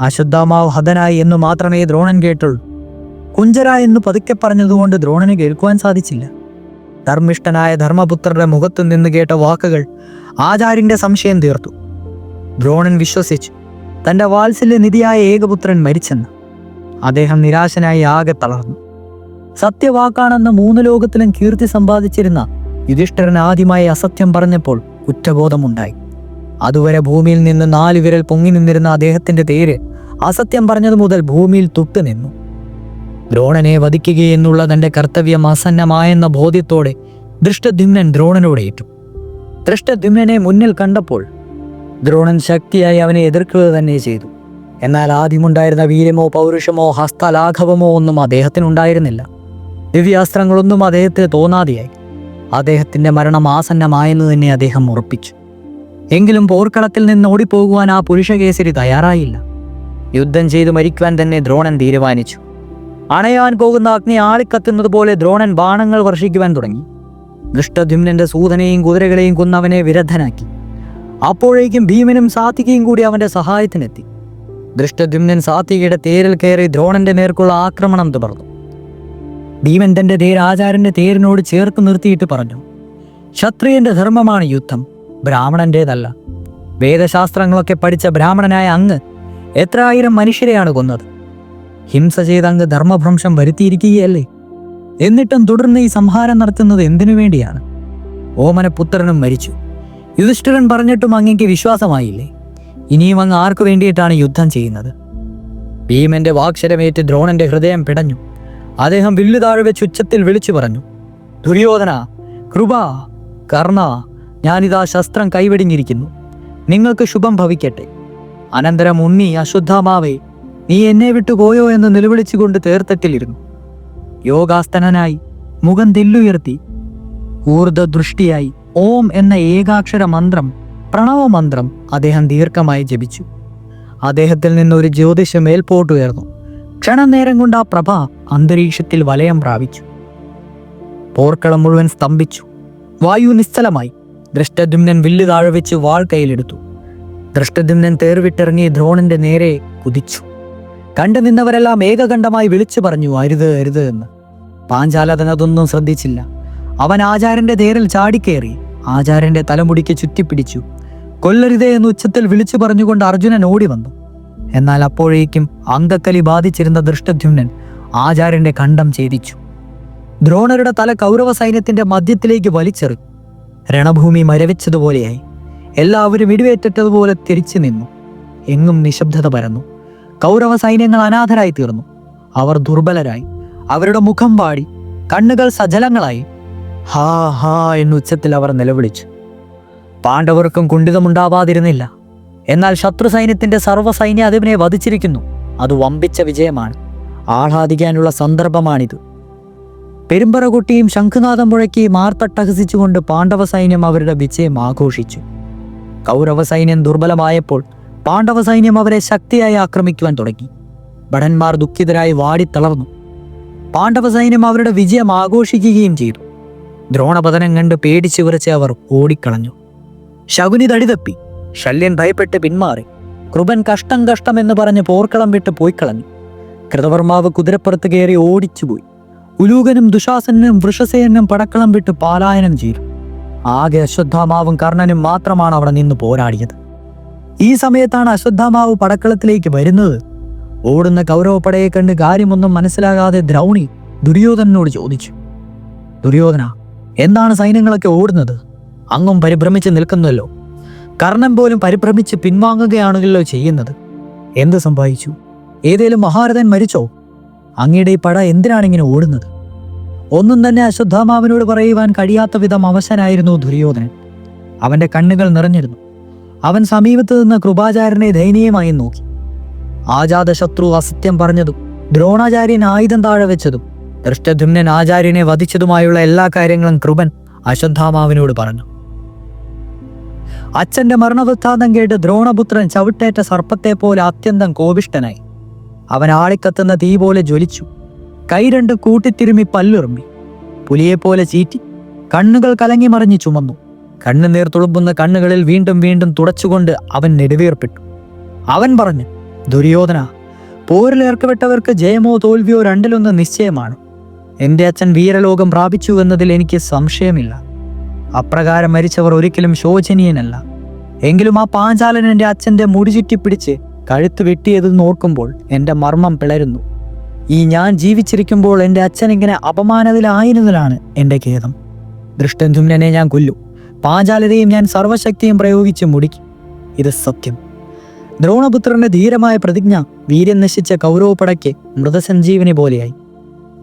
അശ്വത്ഥാമാവ് ഹതനായി എന്ന് മാത്രമേ ദ്രോണൻ കേട്ടുള്ളൂ. കുഞ്ചര എന്ന് പതുക്കെ പറഞ്ഞതുകൊണ്ട് ദ്രോണന് കേൾക്കുവാൻ സാധിച്ചില്ല. ധർമ്മിഷ്ഠനായ ധർമ്മപുത്രരുടെ മുഖത്തു നിന്ന് കേട്ട വാക്കുകൾ ആചാര്യന്റെ സംശയം തീർത്തു. ദ്രോണൻ വിശ്വസിച്ചു തൻ്റെ വാത്സല്യനിധിയായ ഏകപുത്രൻ മരിച്ചെന്ന്. അദ്ദേഹം നിരാശനായി ആകെ തളർന്നു. സത്യവാക്കാണെന്ന് 3 ലോകത്തിലും കീർത്തി സമ്പാദിച്ചിരുന്ന യുധിഷ്ഠിരൻ ആദ്യമായി അസത്യം പറഞ്ഞപ്പോൾ കുറ്റബോധമുണ്ടായി. അതുവരെ ഭൂമിയിൽ നിന്ന് 4 വിരൽ പൊങ്ങി നിന്നിരുന്ന അദ്ദേഹത്തിന്റെ തേര് അസത്യം പറഞ്ഞതു മുതൽ ഭൂമിയിൽ തുട്ടുനിന്നു. ദ്രോണനെ വധിക്കുകയെന്നുള്ള തന്റെ കർത്തവ്യം അസന്നമായെന്ന ബോധ്യത്തോടെ ദൃഷ്ടദ്യുമ്നൻ ദ്രോണനോടേറ്റു. ദൃഷ്ടദ്യുമ്നനെ മുന്നിൽ കണ്ടപ്പോൾ ദ്രോണൻ ശക്തിയായി അവനെ എതിർക്കുക തന്നെ ചെയ്തു. എന്നാൽ ആദ്യമുണ്ടായിരുന്ന വീര്യമോ പൗരുഷമോ ഹസ്തലാഘവമോ ഒന്നും അദ്ദേഹത്തിനുണ്ടായിരുന്നില്ല. ദിവ്യാസ്ത്രങ്ങളൊന്നും അദ്ദേഹത്തിന് തോന്നാതെയായി. അദ്ദേഹത്തിന്റെ മരണം ആസന്നമായെന്ന് തന്നെ അദ്ദേഹം ഉറപ്പിച്ചു. എങ്കിലും പോർക്കളത്തിൽ നിന്ന് ഓടിപ്പോകുവാൻ ആ പുരുഷകേസരി തയ്യാറായില്ല. യുദ്ധം ചെയ്തു മരിക്കുവാൻ തന്നെ ദ്രോണൻ തീരുമാനിച്ചു. അണയാൻ പോകുന്ന അഗ്നി ആളിക്കത്തുന്നത് പോലെ ദ്രോണൻ ബാണങ്ങൾ വർഷിക്കുവാൻ തുടങ്ങി. ദൃഷ്ടദ്യുമ്നന്റെ സൂതനെയും കുതിരകളെയും കൊന്നവനെ വിരുദ്ധനാക്കി. അപ്പോഴേക്കും ഭീമനും സാത്വികയും കൂടി അവന്റെ സഹായത്തിനെത്തി. ദൃഷ്ടദ്യുമ്നൻ സാത്വികയുടെ തേരിൽ കയറി ദ്രോണന്റെ നേർക്കുള്ള ആക്രമണം തുടർന്നു. ഭീമൻ തന്റെ തേര് ആചാര്യന്റെ തേരിനോട് ചേർത്ത് നിർത്തിയിട്ട് പറഞ്ഞു, ക്ഷത്രിയന്റെ ധർമ്മമാണ് യുദ്ധം, ബ്രാഹ്മണന്റേതല്ല. വേദശാസ്ത്രങ്ങളൊക്കെ പഠിച്ച ബ്രാഹ്മണനായ അങ്ങ് എത്ര ആയിരം മനുഷ്യരെയാണ് കൊന്നത്. ഹിംസ ചെയ്ത് അങ്ങ് ധർമ്മഭ്രംശം വരുത്തിയിരിക്കുകയല്ലേ? എന്നിട്ടും തുടർന്ന് ഈ സംഹാരം നടത്തുന്നത് എന്തിനു വേണ്ടിയാണ്? ഓമനപുത്രനും മരിച്ചു. യുധിഷ്ഠിരൻ പറഞ്ഞിട്ടും അങ്ങേക്ക് വിശ്വാസമായില്ലേ? ഇനിയും അങ്ങ് ആർക്കു വേണ്ടിയിട്ടാണ് യുദ്ധം ചെയ്യുന്നത്? ഭീമന്റെ വാക്ഷരമേറ്റ് ദ്രോണന്റെ ഹൃദയം പിടഞ്ഞു. അദ്ദേഹം വില്ലു താഴെ വെച്ച് ഉച്ചത്തിൽ വിളിച്ചു പറഞ്ഞു, ദുര്യോധന, കൃപ, കർണ, ഞാനിതാ ശസ്ത്രം കൈവെടിഞ്ഞിരിക്കുന്നു. നിങ്ങൾക്ക് ശുഭം ഭവിക്കട്ടെ. അനന്തരം ഉണ്ണി, അശ്വത്ഥാമാവേ, നീ എന്നെ വിട്ടുപോയോ എന്ന് നിലവിളിച്ചുകൊണ്ട് തേർത്തട്ടിലിരുന്നു. യോഗാസ്തനായി മുഖം തില്ലുയർത്തി ഊർദ്ധദൃഷ്ടിയായി ഓം എന്ന ഏകാക്ഷര മന്ത്രം, പ്രണവമന്ത്രം അദ്ദേഹം ദീർഘമായി ജപിച്ചു. അദ്ദേഹത്തിൽ നിന്നൊരു ജ്യോതിഷം മേൽപോട്ടുയർന്നു. ക്ഷണനേരം കൊണ്ട് ആ പ്രഭ അന്തരീക്ഷത്തിൽ വലയം പ്രാപിച്ചു. പോർക്കളം മുഴുവൻ സ്തംഭിച്ചു. വായു നിശ്ചലമായി. ദൃഷ്ടദ്യുമ്നൻ വില്ല് താഴെ വെച്ച് വാൾ കയ്യിലെടുത്തു. ദൃഷ്ടദ്യുമ്നൻ തേർവിട്ടിറങ്ങി ദ്രോണന്റെ നേരെ കുതിച്ചു. കണ്ടു നിന്നവരെല്ലാം ഏകകണ്ഠമായി വിളിച്ചു പറഞ്ഞു, അരുത് അരുത് എന്ന്. പാഞ്ചാലതൻ അതൊന്നും ശ്രദ്ധിച്ചില്ല. അവൻ ആചാര്യന്റെ തേരിൽ ചാടിക്കേറി ആചാര്യന്റെ തലമുടിക്ക് ചുറ്റിപ്പിടിച്ചു. കൊല്ലരുതേ എന്ന് ഉച്ചത്തിൽ വിളിച്ചു പറഞ്ഞുകൊണ്ട് അർജുനൻ ഓടി വന്നു. എന്നാൽ അപ്പോഴേക്കും അംഗക്കലി ബാധിച്ചിരുന്ന ദൃഷ്ടദ്യുമ്നൻ ആചാര്യന്റെ കണ്ഠം ഛേദിച്ചു. ദ്രോണരുടെ തല കൗരവ സൈന്യത്തിന്റെ മധ്യത്തിലേക്ക് വലിച്ചെറിഞ്ഞു. രണഭൂമി മരവിച്ചതുപോലെയായി. എല്ലാവരും ഇടിവേറ്റതുപോലെ തിരിച്ചു നിന്നു. എങ്ങും നിശബ്ദത പരന്നു. കൗരവ സൈന്യങ്ങൾ അനാഥരായി തീർന്നു. അവർ ദുർബലരായി. അവരുടെ മുഖം വാടി, കണ്ണുകൾ സജലങ്ങളായി. ഹാ ഹാ എന്നുച്ചത്തിൽ അവർ നിലവിളിച്ചു. പാണ്ഡവർക്കും കുണ്ഠിതമുണ്ടാവാതിരുന്നില്ല. എന്നാൽ ശത്രു സൈന്യത്തിന്റെ സർവ്വസൈന്യാധിപനെ വധിച്ചിരിക്കുന്നു. അത് വമ്പിച്ച വിജയമാണ്. ആഹ്ലാദിക്കാനുള്ള സന്ദർഭമാണിത്. പെരുമ്പറകൊട്ടിയും ശംഖുനാഥം മുഴക്കിയും മാർത്തട്ടഹസിച്ചുകൊണ്ട് പാണ്ഡവ സൈന്യം അവരുടെ വിജയം ആഘോഷിച്ചു. കൗരവ സൈന്യം ദുർബലമായപ്പോൾ പാണ്ഡവ സൈന്യം അവരെ ശക്തിയായി ആക്രമിക്കുവാൻ തുടങ്ങി. ഭടന്മാർ ദുഃഖിതരായി വാടിത്തളർന്നു. പാണ്ഡവ സൈന്യം അവരുടെ വിജയം ആഘോഷിക്കുകയും ചെയ്തു. ദ്രോണപതനം കണ്ട് പേടിച്ചു വിറച്ച് അവർ ഓടിക്കളഞ്ഞു. ശകുനി തടിതപ്പി. ശല്യൻ ഭയപ്പെട്ട് പിന്മാറി. കൃപൻ കഷ്ടം കഷ്ടം എന്ന് പറഞ്ഞ് പോർക്കളം വിട്ട് പോയിക്കളഞ്ഞു. കൃതവർമാവ് കുതിരപ്പുറത്ത് കയറി ഓടിച്ചുപോയി. ഉലൂകനും ദുശാസനും വൃഷസേനും പടക്കളം വിട്ട് പാലായനം ചെയ്തു. ആകെ അശ്വത്ഥാമാവും കർണനും മാത്രമാണ് അവിടെ നിന്ന് പോരാടിയത്. ഈ സമയത്താണ് അശ്വത്ഥാമാവ് പടക്കളത്തിലേക്ക് വരുന്നത്. ഓടുന്ന കൗരവപ്പടയെ കണ്ട് കാര്യമൊന്നും മനസ്സിലാകാതെ ദ്രൗണി ദുര്യോധനനോട് ചോദിച്ചു, ദുര്യോധന, എന്താണ് സൈന്യങ്ങളൊക്കെ ഓടുന്നത്? അങ്ങും പരിഭ്രമിച്ച് നിൽക്കുന്നല്ലോ. കർണൻ പോലും പരിഭ്രമിച്ച് പിൻവാങ്ങുകയാണല്ലോ ചെയ്യുന്നത്. എന്ത് സംഭവിച്ചു? ഏതേലും മഹാരഥൻ മരിച്ചോ? അങ്ങയുടെ ഈ പട എന്തിനാണിങ്ങനെ ഓടുന്നത്? ഒന്നും തന്നെ അശ്വത്ഥാമാവിനോട് പറയുവാൻ കഴിയാത്ത വിധം അവശനായിരുന്നു ദുര്യോധനൻ. അവന്റെ കണ്ണുകൾ നിറഞ്ഞിരുന്നു. അവൻ സമീപത്ത് നിന്ന് കൃപാചാര്യനെ ദയനീയമായി നോക്കി. ആജാതശത്രു അസത്യം പറഞ്ഞതും ദ്രോണാചാര്യൻ ആയുധം താഴെ വെച്ചതും ദൃഷ്ടദ്യുമ്നൻ ആചാര്യനെ വധിച്ചതുമായുള്ള എല്ലാ കാര്യങ്ങളും കൃപൻ അശ്വത്ഥാമാവിനോട് പറഞ്ഞു. അച്ഛന്റെ മരണവൃത്താന്തം കേട്ട് ദ്രോണപുത്രൻ ചവിട്ടേറ്റ സർപ്പത്തെ പോലെ അത്യന്തം കോപിഷ്ഠനായി. അവൻ ആളിക്കത്തുന്ന തീ പോലെ ജ്വലിച്ചു. കൈ രണ്ട് കൂട്ടിത്തിരുമ്മി പല്ലുറുമ്പി. പുലിയെപ്പോലെ ചീറ്റി. കണ്ണുകൾ കലങ്ങി മറിഞ്ഞ് ചുമന്നു. കണ്ണുനീർ തുളുമ്പുന്ന കണ്ണുകളിൽ വീണ്ടും വീണ്ടും തുടച്ചുകൊണ്ട് അവൻ നെടുവീർപ്പെട്ടു. അവൻ പറഞ്ഞു, ദുര്യോധന, പോരിലേർക്കപ്പെട്ടവർക്ക് ജയമോ തോൽവിയോ രണ്ടിലൊന്ന് നിശ്ചയമാണ്. എൻ്റെ അച്ഛൻ വീരലോകം പ്രാപിച്ചു എന്നതിൽ എനിക്ക് സംശയമില്ല. അപ്രകാരം മരിച്ചവർ ഒരിക്കലും ശോചനീയനല്ല. എങ്കിലും ആ പാഞ്ചാലൻ എൻ്റെ അച്ഛൻ്റെ മുടി ചുറ്റിപ്പിടിച്ച് കഴുത്ത് വെട്ടിയതെന്ന് ഓർക്കുമ്പോൾ എൻ്റെ മർമ്മം പിളരുന്നു. ഈ ഞാൻ ജീവിച്ചിരിക്കുമ്പോൾ എൻ്റെ അച്ഛൻ ഇങ്ങനെ അപമാനത്തിലായിരുന്നതിലാണ് എൻ്റെ ഖേദം. ദൃഷ്ടദ്യുമ്നനെ ഞാൻ കൊല്ലും. പാഞ്ചാലരെയും ഞാൻ സർവശക്തിയും പ്രയോഗിച്ച് മുടിക്കും. ഇത് സത്യം. ദ്രോണപുത്രന്റെ ധീരമായ പ്രതിജ്ഞ വീര്യം നശിച്ച കൗരവപ്പടയ്ക്ക് മൃതസഞ്ജീവനി പോലെയായി.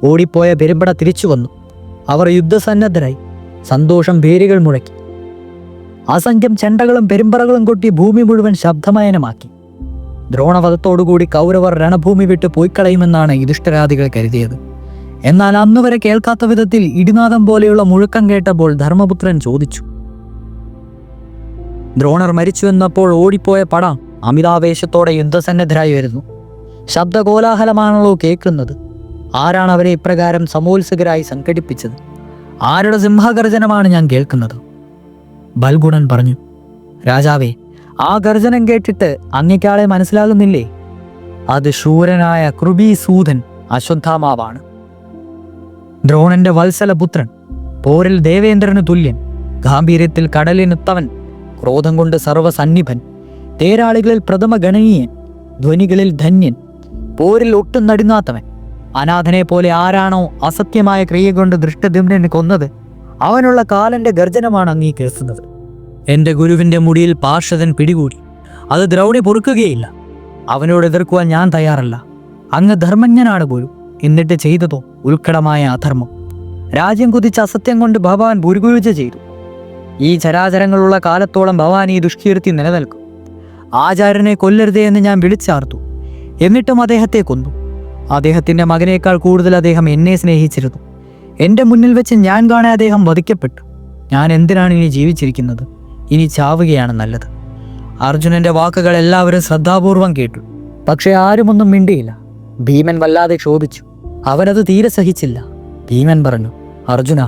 ഓടിപ്പോയ പെരുമ്പട തിരിച്ചു വന്നു. അവർ യുദ്ധസന്നദ്ധരായി. സന്തോഷം പേരുകൾ മുഴക്കി. അസംഖ്യം ചെണ്ടകളും പെരുമ്പറകളും കൊട്ടി ഭൂമി മുഴുവൻ ശബ്ദമയനമാക്കി. ദ്രോണവധത്തോടുകൂടി കൗരവർ രണഭൂമി വിട്ട് പോയിക്കളയുമെന്നാണ് യുധിഷ്ഠിരാദികൾ കരുതിയത്. എന്നാൽ അന്നുവരെ കേൾക്കാത്ത വിധത്തിൽ ഇടിനാദം പോലെയുള്ള മുഴക്കം കേട്ടപ്പോൾ ധർമ്മപുത്രൻ ചോദിച്ചു, ദ്രോണർ മരിച്ചുവെന്നപ്പോൾ ഓടിപ്പോയ പട അമിതാവേശത്തോടെ യുദ്ധസന്നദ്ധരായി വരുന്നു. ശബ്ദകോലാഹലമാണല്ലോ കേൾക്കുന്നത്. ആരാണ് അവരെ ഇപ്രകാരം സമോത്സുകരായി സംഘടിപ്പിച്ചത്? ആരുടെ സിംഹഗർജനമാണ് ഞാൻ കേൾക്കുന്നത്? ബൽഗുണൻ പറഞ്ഞു, രാജാവേ, ആ ഗർജനം കേട്ടിട്ട് അങ്ങേക്കാളെ മനസ്സിലാകുന്നില്ലേ? അത് ശൂരനായ കൃപീസൂതൻ അശ്വത്ഥാമാവാണ്. ദ്രോണന്റെ വത്സലപുത്രൻ, പോരിൽ ദേവേന്ദ്രന് തുല്യൻ, ഗാംഭീര്യത്തിൽ കടലിനുത്തവൻ, ക്രോധം കൊണ്ട് സർവസന്നിഭൻ, തേരാളികളിൽ പ്രഥമ ഗണനീയൻ, ധ്വനികളിൽ ധന്യൻ, പോരിൽ ഒട്ടും നടുങ്ങാത്തവൻ. അനാഥനെ പോലെ ആരാണോ അസത്യമായ ക്രിയ കൊണ്ട് ദൃഷ്ടദ്യുമ്നനെ കൊന്നത്, അവനുള്ള കാലന്റെ ഗർജനമാണ് അങ്ങീ കേൾക്കുന്നത്. എൻ്റെ ഗുരുവിൻ്റെ മുടിയിൽ പാർഷദൻ പിടികൂടി. അത് ദ്രൗണി പൊറുക്കുകയില്ല. അവനോട് എതിർക്കുവാൻ ഞാൻ തയ്യാറല്ല. അങ്ങ് ധർമ്മജ്ഞനാണ് പോലും. എന്നിട്ട് ചെയ്തതോ ഉത്കടമായ അധർമ്മം. രാജ്യം കുതിച്ച അസത്യം കൊണ്ട് ഭഗവാൻ ഭുരുകുവിച്ച ചെയ്തു. ഈ ചരാചരങ്ങളുള്ള കാലത്തോളം ഭഗവാൻ ഈ ദുഷ്കീർത്തി നിലനിൽക്കും. ആചാര്യനെ കൊല്ലരുതേ എന്ന് ഞാൻ വിളിച്ചാർത്തു. എന്നിട്ടും അദ്ദേഹത്തെ കൊന്നു. അദ്ദേഹത്തിൻ്റെ മകനേക്കാൾ കൂടുതൽ അദ്ദേഹം എന്നെ സ്നേഹിച്ചിരുന്നു. എൻ്റെ മുന്നിൽ വെച്ച് ഞാൻ കാണാൻ അദ്ദേഹം വധിക്കപ്പെട്ടു. ഞാൻ എന്തിനാണ് ഇനി ജീവിച്ചിരിക്കുന്നത്? ഇനി ചാവുകയാണ് നല്ലത്. അർജുനന്റെ വാക്കുകൾ എല്ലാവരും ശ്രദ്ധാപൂർവം കേട്ടു. പക്ഷെ ആരുമൊന്നും മിണ്ടിയില്ല. ഭീമൻ വല്ലാതെ ക്ഷോഭിച്ചു. അവനത് തീരെ സഹിച്ചില്ല. ഭീമൻ പറഞ്ഞു, അർജുന,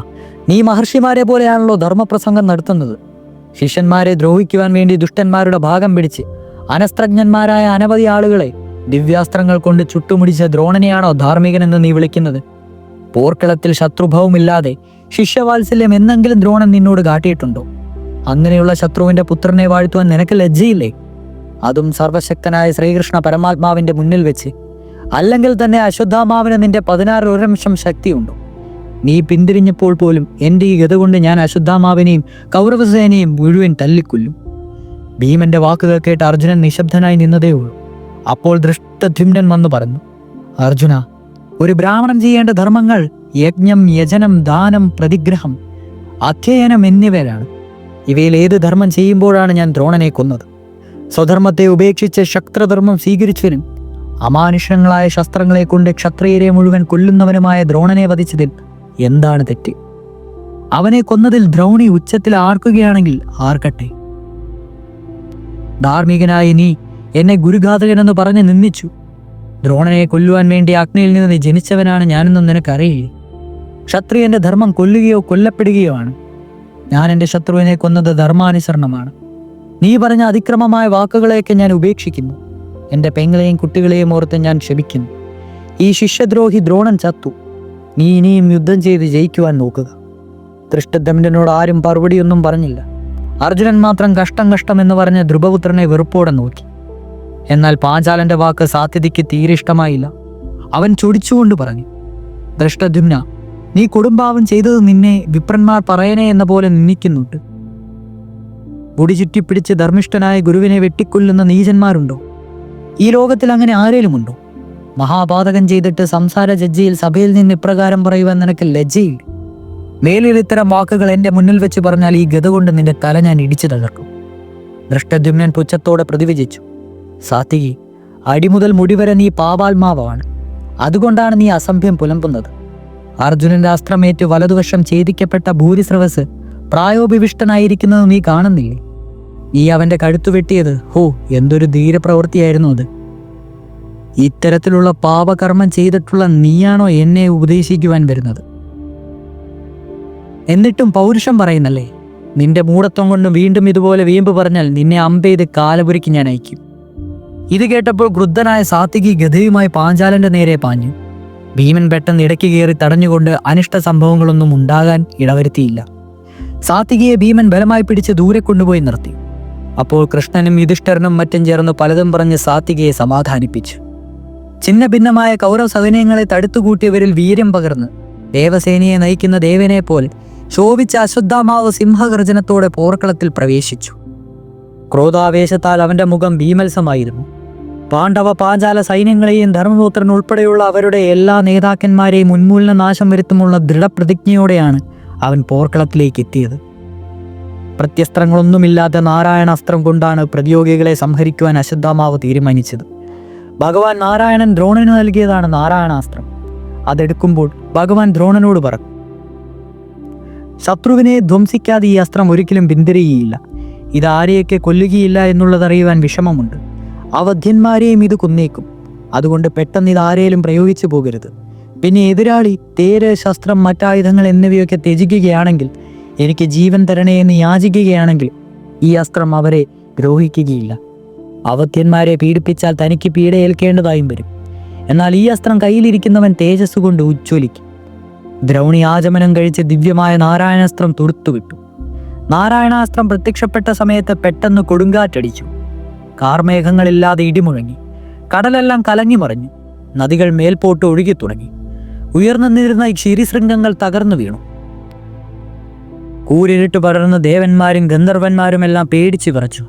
നീ മഹർഷിമാരെ പോലെയാണല്ലോ ധർമ്മപ്രസംഗം നടത്തുന്നത്. ശിഷ്യന്മാരെ ദ്രോഹിക്കുവാൻ വേണ്ടി ദുഷ്ടന്മാരുടെ ഭാഗം പിടിച്ച് അനസ്ത്രജ്ഞന്മാരായ അനവധി ആളുകളെ ദിവ്യാസ്ത്രങ്ങൾ കൊണ്ട് ചുട്ടുമുടിച്ച ദ്രോണനെയാണോ ധാർമ്മികനെന്ന് നീ വിളിക്കുന്നത്? പോർക്കളത്തിൽ ശത്രുഭവമില്ലാതെ ശിഷ്യവാത്സല്യം എന്നെങ്കിലും ദ്രോണൻ നിന്നോട് കാട്ടിയിട്ടുണ്ടോ? അങ്ങനെയുള്ള ശത്രുവിന്റെ പുത്രനെ വാഴ്ത്തുവാൻ നിനക്ക് ലജ്ജയില്ലേ? അതും സർവശക്തനായ ശ്രീകൃഷ്ണ പരമാത്മാവിന്റെ മുന്നിൽ വെച്ച്. അല്ലെങ്കിൽ തന്നെ അശ്വത്ഥാമാവിന് നിന്റെ 16 ശക്തിയുണ്ടോ? നീ പിന്തിരിഞ്ഞപ്പോൾ പോലും എൻ്റെ ഈ ഗത കൊണ്ട് ഞാൻ അശ്വത്ഥാമാവിനെയും കൗരവസേനയും മുഴുവൻ തല്ലിക്കൊല്ലും. ഭീമന്റെ വാക്കുകൾ കേട്ട് അർജുനൻ നിശബ്ദനായി നിന്നതേ ഉള്ളൂ. അപ്പോൾ ദൃഷ്ടദ്യുമ്നൻ വന്നു പറഞ്ഞു, അർജുന, ഒരു ബ്രാഹ്മണൻ ചെയ്യേണ്ട ധർമ്മങ്ങൾ യജ്ഞം, യജനം, ദാനം, പ്രതിഗ്രഹം, അധ്യയനം എന്നിവയാണ്. ഇവയിൽ ഏത് ധർമ്മം ചെയ്യുമ്പോഴാണ് ഞാൻ ദ്രോണനെ കൊന്നത്? സ്വധർമ്മത്തെ ഉപേക്ഷിച്ച് ശക്തധർമ്മം സ്വീകരിച്ചവനും അമാനുഷങ്ങളായ ശസ്ത്രങ്ങളെ കൊണ്ട് ക്ഷത്രിയരെ മുഴുവൻ കൊല്ലുന്നവനുമായ ദ്രോണനെ വധിച്ചതിൽ എന്താണ് തെറ്റ്? അവനെ കൊന്നതിൽ ദ്രൗണി ഉച്ചത്തിൽ ആർക്കുകയാണെങ്കിൽ ആർക്കട്ടെ. ധാർമ്മികനായ നീ എന്നെ ഗുരുഘാതകനെന്ന് പറഞ്ഞ് നിന്ദിച്ചു. ദ്രോണനെ കൊല്ലുവാൻ വേണ്ടി അഗ്നിയിൽ നിന്ന് ജനിച്ചവനാണ് ഞാനെന്നും നിനക്കറിയില്ലേ? ക്ഷത്രിയന്റെ ധർമ്മം കൊല്ലുകയോ കൊല്ലപ്പെടുകയോ ആണ്. ഞാൻ എൻ്റെ ശത്രുവിനെ കൊന്നത് ധർമാനുസരണമാണ്. നീ പറഞ്ഞ അതിക്രമമായ വാക്കുകളെയൊക്കെ ഞാൻ ഉപേക്ഷിക്കുന്നു. എൻ്റെ പെങ്ങളെയും കുട്ടികളെയും ഓർത്ത് ഞാൻ ക്ഷമിക്കുന്നു. ഈ ശിഷ്യദ്രോഹി ദ്രോണൻ ചത്തു. നീ ഇനിയും യുദ്ധം ചെയ്ത് ജയിക്കുവാൻ നോക്കുക. ദൃഷ്ടദ്യുമ്നനോട് ആരും മറുപടിയൊന്നും പറഞ്ഞില്ല. അർജുനൻ മാത്രം കഷ്ടം എന്ന് പറഞ്ഞ ധ്രുവപുത്രനെ വെറുപ്പോടെ നോക്കി. എന്നാൽ പാഞ്ചാലന്റെ വാക്ക് സാത്യതിക്ക് തീരെ ഇഷ്ടമായില്ല. അവൻ ചൊടിച്ചുകൊണ്ട് പറഞ്ഞു, ദൃഷ്ടദ്യുമ്ന, നീ കൊടുമ്പാവം ചെയ്തത് നിന്നെ വിപ്രന്മാർ പറയണേ എന്ന പോലെ നിന്ദിക്കുന്നുണ്ട്. മുടി ചുറ്റിപ്പിടിച്ച് ധർമ്മിഷ്ഠനായ ഗുരുവിനെ വെട്ടിക്കൊല്ലുന്ന നീചന്മാരുണ്ടോ? ഈ ലോകത്തിൽ അങ്ങനെ ആരേലുമുണ്ടോ? മഹാപാതകം ചെയ്തിട്ട് സംസാര ജഡ്ജിയിൽ സഭയിൽ നിന്ന് ഇപ്രകാരം പറയുവാൻ നിനക്ക് ലജ്ജയില്ല? മേലിൽ ഇത്തരം വാക്കുകൾ എൻ്റെ മുന്നിൽ വെച്ച് പറഞ്ഞാൽ ഈ ഗത കൊണ്ട് നിന്റെ തല ഞാൻ ഇടിച്ചു തകർക്കും. ദൃഷ്ടദ്യുമ്നൻ പുച്ഛത്തോടെ പ്രതിവചിച്ചു, സാത്വികി, അടിമുതൽ മുടിവരെ നീ പാപാത്മാവാണ്. അതുകൊണ്ടാണ് നീ അസഭ്യം പുലമ്പുന്നത്. അർജുനന്റെ അസ്ത്രമേറ്റ് വലതുവശം ഛേദിക്കപ്പെട്ട ഭൂരിസ്രവസ് പ്രായോപവിഷ്ടനായിരിക്കുന്നത് നീ കാണുന്നില്ലേ? നീ അവന്റെ കഴുത്തു വെട്ടിയത് എന്തൊരു ധീരപ്രവൃത്തിയായിരുന്നു അത്. ഇത്തരത്തിലുള്ള പാപകർമ്മം ചെയ്തിട്ടുള്ള നീയാണോ എന്നെ ഉപദേശിക്കുവാൻ വരുന്നത്? എന്നിട്ടും പൗരുഷം പറയുന്നല്ലേ? നിന്റെ മൂഢത്വം കൊണ്ട് വീണ്ടും ഇതുപോലെ വീമ്പ് പറഞ്ഞാൽ നിന്നെ അമ്പെയ്ത് കാലപുരിക്ക് ഞാൻ അയക്കും. ഇത് കേട്ടപ്പോൾ ക്രുദ്ധനായ സാത്വികി ഗദയുമായി പാഞ്ചാലന്റെ നേരെ പാഞ്ഞു. ഭീമൻ പെട്ടെന്ന് ഇടയ്ക്ക് കയറി തടഞ്ഞുകൊണ്ട് അനിഷ്ട സംഭവങ്ങളൊന്നും ഉണ്ടാകാൻ ഇടവരുത്തിയില്ല. സാത്വികിയെ ഭീമൻ ബലമായി പിടിച്ച് ദൂരെ കൊണ്ടുപോയി നിർത്തി. അപ്പോൾ കൃഷ്ണനും യുധിഷ്ഠിരനും മറ്റും ചേർന്ന് പലതും പറഞ്ഞ് സാത്വികിയെ സമാധാനിപ്പിച്ചു. ചിന്ന ഭിന്നമായ കൗരവ സൈന്യങ്ങളെ തടുത്തുകൂട്ടിയവരിൽ വീര്യം പകർന്ന് ദേവസേനയെ നയിക്കുന്ന ദേവനെ പോലെ ശോഭിച്ച അശ്വത്ഥാമാവ് സിംഹഗർജനത്തോടെ പോർക്കളത്തിൽ പ്രവേശിച്ചു. ക്രോധാവേശത്താൽ അവന്റെ മുഖം ഭീമത്സമായിരുന്നു. പാണ്ഡവ പാഞ്ചാല സൈന്യങ്ങളെയും ധർമ്മപുത്രൻ ഉൾപ്പെടെയുള്ള അവരുടെ എല്ലാ നേതാക്കന്മാരെയും ഉന്മൂലന നാശം വരുത്തുമുള്ള ദൃഢപ്രതിജ്ഞയോടെയാണ് അവൻ പോർക്കളത്തിലേക്ക് എത്തിയത്. പ്രത്യസ്ത്രങ്ങളൊന്നുമില്ലാത്ത നാരായണാസ്ത്രം കൊണ്ടാണ് പ്രതിയോഗികളെ സംഹരിക്കുവാൻ അശ്വത്ഥാമാവ് തീരുമാനിച്ചത്. ഭഗവാൻ നാരായണൻ ദ്രോണന് നൽകിയതാണ് നാരായണാസ്ത്രം. അതെടുക്കുമ്പോൾ ഭഗവാൻ ദ്രോണനോട് പറഞ്ഞു, ശത്രുവിനെ ധ്വംസിക്കാതെ ഈ അസ്ത്രം ഒരിക്കലും പിന്തിരിയുകയില്ല. ഇത് ആരെയൊക്കെ കൊല്ലുകയില്ല എന്നുള്ളതറിയുവാൻ വിഷമമുണ്ട്. അവധ്യന്മാരെയും ഇത് കൊന്നേക്കും. അതുകൊണ്ട് പെട്ടെന്ന് ഇത് ആരേലും പ്രയോഗിച്ചു പോകരുത്. പിന്നെ എതിരാളി തേര്, ശസ്ത്രം, മറ്റായുധങ്ങൾ എന്നിവയൊക്കെ ത്യജിക്കുകയാണെങ്കിൽ, എനിക്ക് ജീവൻ തരണേ എന്ന് യാചിക്കുകയാണെങ്കിൽ ഈ അസ്ത്രം അവരെ ദ്രോഹിക്കുകയില്ല. അവധ്യന്മാരെ പീഡിപ്പിച്ചാൽ തനിക്ക് പീഡയേൽക്കേണ്ടതായും വരും. എന്നാൽ ഈ അസ്ത്രം കയ്യിലിരിക്കുന്നവൻ തേജസ് കൊണ്ട് ഉജ്ജ്വലിക്കും. ദ്രൗണി ആചമനം കഴിച്ച് ദിവ്യമായ നാരായണാസ്ത്രം തൊടുത്തുവിട്ടു. നാരായണാസ്ത്രം പ്രത്യക്ഷപ്പെട്ട സമയത്ത് പെട്ടെന്ന് കൊടുങ്കാറ്റടിച്ചു. കാർമേഘങ്ങളില്ലാതെ ഇടിമുഴങ്ങി. കടലെല്ലാം കലങ്ങി മറിഞ്ഞു. നദികൾ മേൽപോട്ട് ഒഴുകി തുടങ്ങി. ഉയർന്നു നിന്നിരുന്ന ക്ഷീരശൃംഗങ്ങൾ തകർന്നു വീണു. കൂരിരുട്ട് പടർന്ന് ദേവന്മാരും ഗന്ധർവന്മാരുമെല്ലാം പേടിച്ചു വിറച്ചു.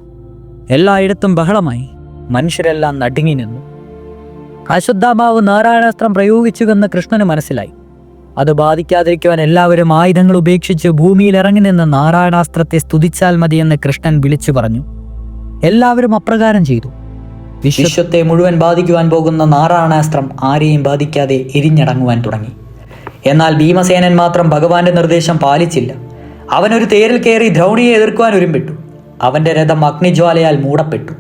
എല്ലായിടത്തും ബഹളമായി. മനുഷ്യരെല്ലാം നടുങ്ങി നിന്നു. അശ്വത്ഥാമാവ് നാരായണാസ്ത്രം പ്രയോഗിച്ചുവെന്ന് കൃഷ്ണന് മനസ്സിലായി. അത് ബാധിക്കാതിരിക്കുവാൻ എല്ലാവരും ആയുധങ്ങൾ ഉപേക്ഷിച്ച് ഭൂമിയിൽ ഇറങ്ങി നിന്ന് നാരായണാസ്ത്രത്തെ സ്തുതിച്ചാൽ മതിയെന്ന് കൃഷ്ണൻ വിളിച്ചു പറഞ്ഞു. എല്ലാവരും അപ്രകാരം ചെയ്തു. വിശ്വത്തെ മുഴുവൻ ബാധിക്കുവാൻ പോകുന്ന നാരായണാസ്ത്രം ആരെയും ബാധിക്കാതെ എരിഞ്ഞടങ്ങുവാൻ തുടങ്ങി. എന്നാൽ ഭീമസേനൻ മാത്രം ഭഗവാന്റെ നിർദ്ദേശം പാലിച്ചില്ല. അവനൊരു തേരിൽ കയറി ദ്രൗണിയെ എതിർക്കുവാൻ ഒരുമ്പിട്ടു. അവന്റെ രഥം അഗ്നിജ്വാലയാൽ മൂടപ്പെട്ടു.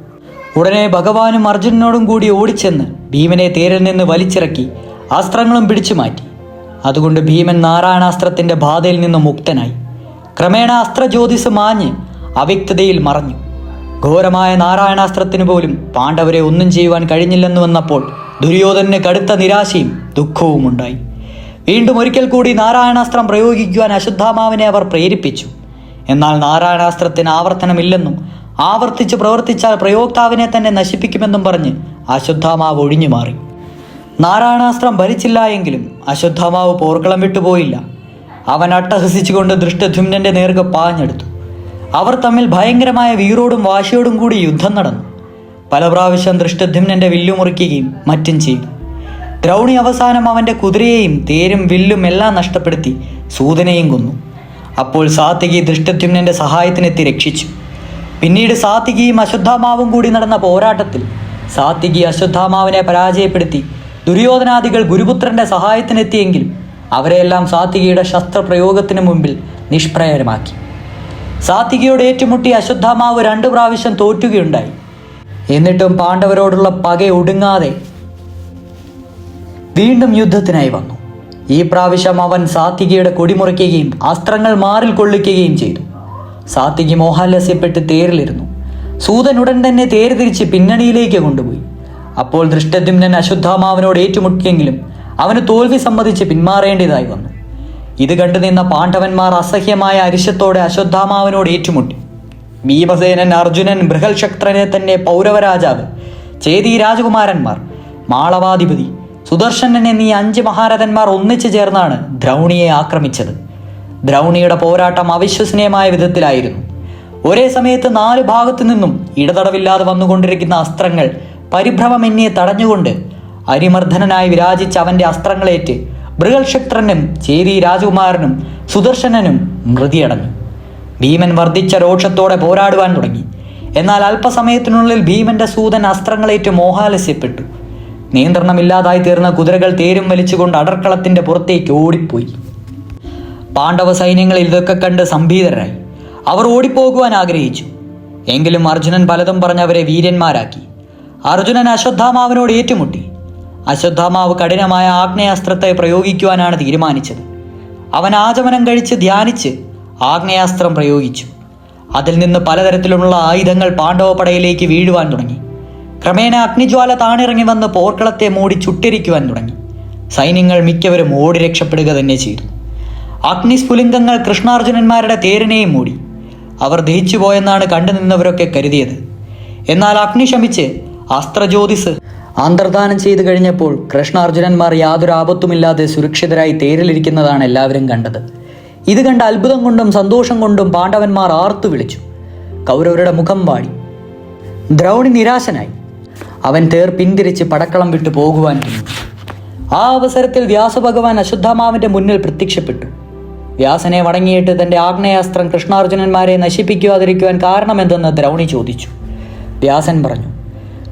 ഉടനെ ഭഗവാനും അർജുനനോടും കൂടി ഓടിച്ചെന്ന് ഭീമനെ തേരിൽ നിന്ന് വലിച്ചിറക്കി അസ്ത്രങ്ങളും പിടിച്ചു മാറ്റി. അതുകൊണ്ട് ഭീമൻ നാരായണാസ്ത്രത്തിൻ്റെ ബാധയിൽ നിന്ന് മുക്തനായി. ക്രമേണ അസ്ത്രജ്യോതിസ് മാഞ്ഞ് അവ്യക്തതയിൽ മറഞ്ഞു. ഘോരമായ നാരായണാസ്ത്രത്തിന് പോലും പാണ്ഡവരെ ഒന്നും ചെയ്യുവാൻ കഴിഞ്ഞില്ലെന്ന് വന്നപ്പോൾ ദുര്യോധനന് കടുത്ത നിരാശയും ദുഃഖവും ഉണ്ടായി. വീണ്ടും ഒരിക്കൽ കൂടി നാരായണാസ്ത്രം പ്രയോഗിക്കുവാൻ അശ്വത്ഥാമാവിനെ അവർ പ്രേരിപ്പിച്ചു. എന്നാൽ നാരായണാസ്ത്രത്തിന് ആവർത്തനമില്ലെന്നും ആവർത്തിച്ച് പ്രവർത്തിച്ചാൽ പ്രയോക്താവിനെ തന്നെ നശിപ്പിക്കുമെന്നും പറഞ്ഞ് അശ്വത്ഥാമാവ് ഒഴിഞ്ഞു മാറി. നാരായണാസ്ത്രം ഭരിച്ചില്ല എങ്കിലും അശ്വത്ഥാമാവ് പോർക്കളം വിട്ടുപോയില്ല. അവൻ അട്ടഹസിച്ചുകൊണ്ട് ദൃഷ്ടദ്യുമ്നന്റെ നേർക്ക് പാഞ്ഞെടുത്തു. അവർ തമ്മിൽ ഭയങ്കരമായ വീറോടും വാശിയോടും കൂടി യുദ്ധം നടന്നു. പല പ്രാവശ്യം ദൃഷ്ടദ്യുമ്നന്റെ വില്ലു മുറിക്കുകയും മറ്റും ചെയ്തു. ദ്രൗണി അവസാനം അവൻ്റെ കുതിരയെയും തേരും വില്ലും എല്ലാം നഷ്ടപ്പെടുത്തി സൂതനെയും കൊന്നു. അപ്പോൾ സാത്വികി ദൃഷ്ടദ്യുമ്നന്റെ സഹായത്തിനെത്തി രക്ഷിച്ചു. പിന്നീട് സാത്വികിയും അശ്വത്ഥാമാവും കൂടി നടന്ന പോരാട്ടത്തിൽ സാത്വികി അശ്വത്ഥാമാവിനെ പരാജയപ്പെടുത്തി ദുര്യോധനാദികൾ ഗുരുപുത്രന്റെ സഹായത്തിനെത്തിയെങ്കിലും അവരെല്ലാം സാത്വികിയുടെ ശസ്ത്രപ്രയോഗത്തിന് മുമ്പിൽ നിഷ്പ്രയരമാക്കി. സാത്വികിയോട് ഏറ്റുമുട്ടി അശ്വത്ഥാമാവ് 2 പ്രാവശ്യം തോറ്റുകയുണ്ടായി. എന്നിട്ടും പാണ്ഡവരോടുള്ള പക ഒടുങ്ങാതെ വീണ്ടും യുദ്ധത്തിനായി വന്നു. ഈ പ്രാവശ്യം അവൻ സാത്വികിയുടെ കൊടിമുറിക്കുകയും അസ്ത്രങ്ങൾ മാറിൽ കൊള്ളിക്കുകയും ചെയ്തു. സാത്വികി മോഹാലസ്യപ്പെട്ട് തേരിലിരുന്നു. സൂതൻ ഉടൻ തന്നെ തേര് തിരിച്ച് പിന്നണിയിലേക്ക് കൊണ്ടുപോയി. അപ്പോൾ ദൃഷ്ടദ്യുമ്നൻ അശ്വത്ഥാമാവിനോട് ഏറ്റുമുട്ടിയെങ്കിലും അവന് തോൽവി സമ്മതിച്ച് പിന്മാറേണ്ടതായി വന്നു. ഇത് കണ്ടു നിന്ന പാണ്ഡവന്മാർ അസഹ്യമായ അരിശത്തോടെ അശ്വത്ഥാമാവിനോട് ഏറ്റുമുട്ടി. ഭീമസേനൻ, അർജുനൻ, ബൃഹൽശക്ത്രനെ തന്നെ പൗരവരാജാവ്, ചേതി രാജകുമാരന്മാർ, മാളവാധിപതി, സുദർശനൻ എന്നീ 5 മഹാരഥന്മാർ ഒന്നിച്ചു ചേർന്നാണ് ദ്രൗണിയെ ആക്രമിച്ചത്. ദ്രൗണിയുടെ പോരാട്ടം അവിശ്വസനീയമായ വിധത്തിലായിരുന്നു. ഒരേ സമയത്ത് 4 ഭാഗത്തു നിന്നും ഇടതടവില്ലാതെ വന്നുകൊണ്ടിരിക്കുന്ന അസ്ത്രങ്ങൾ പരിഭ്രമമെന്നെ തടഞ്ഞുകൊണ്ട് അരിമർദ്ദനായി വിരാജിച്ച അവൻ്റെ അസ്ത്രങ്ങളേറ്റ് ബൃഹൽശക്ത്രനും ചേരി രാജകുമാരനും സുദർശനനും മൃതിയടഞ്ഞു. ഭീമൻ വർദ്ധിച്ച രോക്ഷത്തോടെ പോരാടുവാൻ തുടങ്ങി. എന്നാൽ അല്പസമയത്തിനുള്ളിൽ ഭീമന്റെ സൂതൻ അസ്ത്രങ്ങളേറ്റ് മോഹാലസ്യപ്പെട്ടു. നിയന്ത്രണമില്ലാതായി തീർന്ന കുതിരകൾ തേരും വലിച്ചുകൊണ്ട് അടർക്കളത്തിന്റെ പുറത്തേക്ക് ഓടിപ്പോയി. പാണ്ഡവ സൈന്യങ്ങളിൽ ഇതൊക്കെ കണ്ട് സംഭീതരായി. അവർ ഓടിപ്പോകുവാൻ ആഗ്രഹിച്ചു. എങ്കിലും അർജുനൻ പലതും പറഞ്ഞ് അവരെ വീരന്മാരാക്കി. അർജുനൻ അശ്വത്ഥാമാവിനോട് ഏറ്റുമുട്ടി. അശ്വത്ഥാമാവ് കഠിനമായ ആഗ്നേയാസ്ത്രത്തെ പ്രയോഗിക്കുവാനാണ് തീരുമാനിച്ചത്. അവൻ ആചമനം കഴിച്ച് ധ്യാനിച്ച് ആഗ്നേയാസ്ത്രം പ്രയോഗിച്ചു. അതിൽ നിന്ന് പലതരത്തിലുള്ള ആയുധങ്ങൾ പാണ്ഡവപ്പടയിലേക്ക് വീഴുവാൻ തുടങ്ങി. ക്രമേണ അഗ്നിജ്വാല താണിറങ്ങി വന്ന് പോർക്കളത്തെ മൂടി ചുട്ടരിക്കുവാൻ തുടങ്ങി. സൈന്യങ്ങൾ മിക്കവരും ഓടി രക്ഷപ്പെടുക തന്നെ ചെയ്തു. അഗ്നിസ്ഫുലിംഗങ്ങൾ കൃഷ്ണാർജുനന്മാരുടെ തേരിനെയും മൂടി. അവർ ദഹിച്ചുപോയെന്നാണ് കണ്ടു നിന്നവരൊക്കെ കരുതിയത്. എന്നാൽ അഗ്നി ശമിച്ച് അസ്ത്രജ്യോതിസ് അന്തർദാനം ചെയ്തു കഴിഞ്ഞപ്പോൾ കൃഷ്ണാർജുനന്മാർ യാതൊരു ആപത്തുമില്ലാതെ സുരക്ഷിതരായി തേരിലിരിക്കുന്നതാണ് എല്ലാവരും കണ്ടത്. ഇത് കണ്ട അത്ഭുതം കൊണ്ടും സന്തോഷം കൊണ്ടും പാണ്ഡവന്മാർ ആർത്തു വിളിച്ചു. കൗരവരുടെ മുഖം വാടി. ദ്രൗണി നിരാശനായി. അവൻ തേർ പിന്തിരിച്ച് പടക്കളം വിട്ടു പോകുവാൻ തുടങ്ങി. ആ അവസരത്തിൽ വ്യാസഭഗവാൻ അശ്വത്ഥാമാവിന്റെ മുന്നിൽ പ്രത്യക്ഷപ്പെട്ടു. വ്യാസനെ വണങ്ങിയിട്ട് തന്റെ ആഗ്നേയാസ്ത്രം കൃഷ്ണാർജുനന്മാരെ നശിപ്പിക്കാതിരിക്കുവാൻ കാരണമെന്തെന്ന് ദ്രൗണി ചോദിച്ചു. വ്യാസൻ പറഞ്ഞു,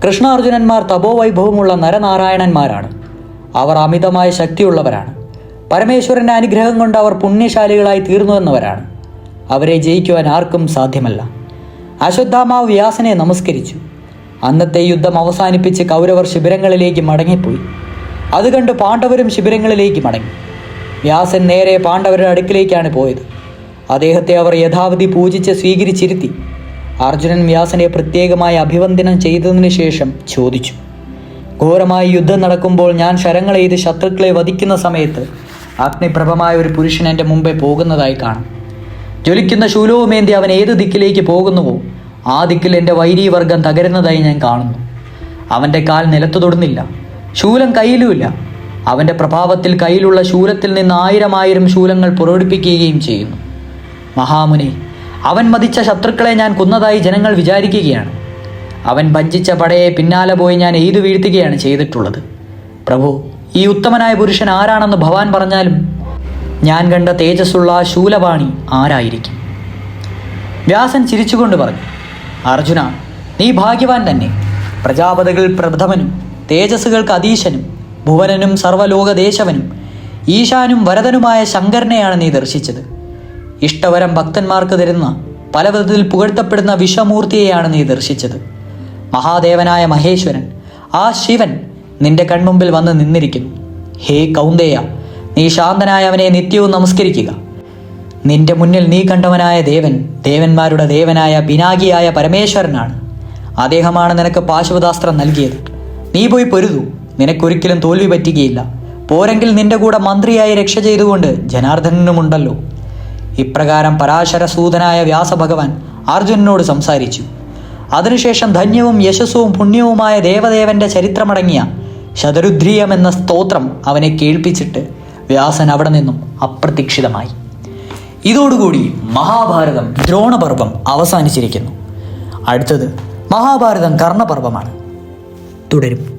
കൃഷ്ണാർജുനന്മാർ തപോവൈഭവമുള്ള നരനാരായണന്മാരാണ്. അവർ അമിതമായ ശക്തിയുള്ളവരാണ്. പരമേശ്വരന്റെ അനുഗ്രഹം കൊണ്ട് അവർ പുണ്യശാലികളായി തീർന്നുവെന്നവരാണ്. അവരെ ജയിക്കുവാൻ ആർക്കും സാധ്യമല്ല. അശ്വത്ഥാമാവ് വ്യാസനെ നമസ്കരിച്ചു. അന്നത്തെ യുദ്ധം അവസാനിപ്പിച്ച് കൗരവർ ശിബിരങ്ങളിലേക്ക് മടങ്ങിപ്പോയി. അത് കണ്ട് പാണ്ഡവരും ശിബിരങ്ങളിലേക്ക് മടങ്ങി. വ്യാസൻ നേരെ പാണ്ഡവരുടെ അടുക്കിലേക്കാണ് പോയത്. അദ്ദേഹത്തെ അവർ യഥാവിധി പൂജിച്ച് സ്വീകരിച്ചിരുത്തി. അർജുനൻ വ്യാസനെ പ്രത്യേകമായി അഭിവന്ദനം ചെയ്തതിനു ശേഷം ചോദിച്ചു, ഘോരമായി യുദ്ധം നടക്കുമ്പോൾ ഞാൻ ശരങ്ങളെയ്ത് ശത്രുക്കളെ വധിക്കുന്ന സമയത്ത് അഗ്നിപ്രഭമായ ഒരു പുരുഷൻ എൻ്റെ മുമ്പേ പോകുന്നതായി കാണും. ജ്വലിക്കുന്ന ശൂലവുമേന്തി അവൻ ഏത് ദിക്കിലേക്ക് പോകുന്നുവോ ആ ദിക്കിൽ എൻ്റെ വൈരീവർഗം തകരുന്നതായി ഞാൻ കാണുന്നു. അവൻ്റെ കാൽ നിലത്തു തൊടുന്നില്ല, ശൂലം കയ്യിലുമില്ല. അവൻ്റെ പ്രഭാവത്തിൽ കയ്യിലുള്ള ശൂലത്തിൽ നിന്ന് 1000 ശൂലങ്ങൾ പുറപ്പെടുപ്പിക്കുകയും ചെയ്യുന്നു. മഹാമുനി, അവൻ മതിച്ച ശത്രുക്കളെ ഞാൻ കൊന്നതായി ജനങ്ങൾ വിചാരിക്കുകയാണ്. അവൻ ഭഞ്ചിച്ച പടയെ പിന്നാലെ പോയി ഞാൻ എയ്തു വീഴ്ത്തുകയാണ് ചെയ്തിട്ടുള്ളത്. പ്രഭു, ഈ ഉത്തമനായ പുരുഷൻ ആരാണെന്ന് ഭവാൻ പറഞ്ഞാലും ഞാൻ കണ്ട തേജസ്സുള്ള ആ ശൂലപാണി ആരായിരിക്കും? വ്യാസൻ ചിരിച്ചുകൊണ്ട് പറഞ്ഞു, അർജുന, നീ ഭാഗ്യവാൻ തന്നെ. പ്രജാപതികൾ പ്രഥമനും തേജസ്സുകൾക്ക് അതീശനും ഭുവനനും സർവ്വലോകദേശവനും ഈശാനും വരദനുമായ ശങ്കരനെയാണ് നീ ദർശിച്ചത്. ഇഷ്ടവരം ഭക്തന്മാർക്ക് തരുന്ന പലവിധത്തിൽ പുകഴ്ത്തപ്പെടുന്ന വിശ്വമൂർത്തിയെയാണ് നീ ദർശിച്ചത്. മഹാദേവനായ മഹേശ്വരൻ, ആ ശിവൻ നിന്റെ കൺമുമ്പിൽ വന്ന് നിന്നിരിക്കുന്നു. ഹേ കൗന്ദേയ, നീ ശാന്തനായ അവനെ നിത്യവും നമസ്കരിക്കുക. നിന്റെ മുന്നിൽ നീ കണ്ടവനായ ദേവൻ ദേവന്മാരുടെ ദേവനായ പിനാകിയായ പരമേശ്വരനാണ്. അദ്ദേഹമാണ് നിനക്ക് പാശുപതാസ്ത്രം നൽകിയത്. നീ പോയി പൊരുതൂ, നിനക്കൊരിക്കലും തോൽവി പറ്റുകയില്ല. പോരെങ്കിൽ നിന്റെ കൂടെ മന്ത്രിയായി രക്ഷ ചെയ്തുകൊണ്ട് ജനാർദ്ദനനുമുണ്ടല്ലോ. ഇപ്രകാരം പരാശരസൂതനായ വ്യാസഭഗവാൻ അർജുനനോട് സംസാരിച്ചു. അതിനുശേഷം ധന്യവും യശസ്സും പുണ്യവുമായ ദേവദേവന്റെ ചരിത്രമടങ്ങിയ ശതരുദ്രീയം എന്ന സ്തോത്രം അവനെ കേൾപ്പിച്ചിട്ട് വ്യാസൻ അവിടെ നിന്നും അപ്രതീക്ഷിതമായി. ഇതോടുകൂടി മഹാഭാരതം ദ്രോണപർവം അവസാനിച്ചിരിക്കുന്നു. അടുത്തത് മഹാഭാരതം കർണപർവമാണ്. തുടരും.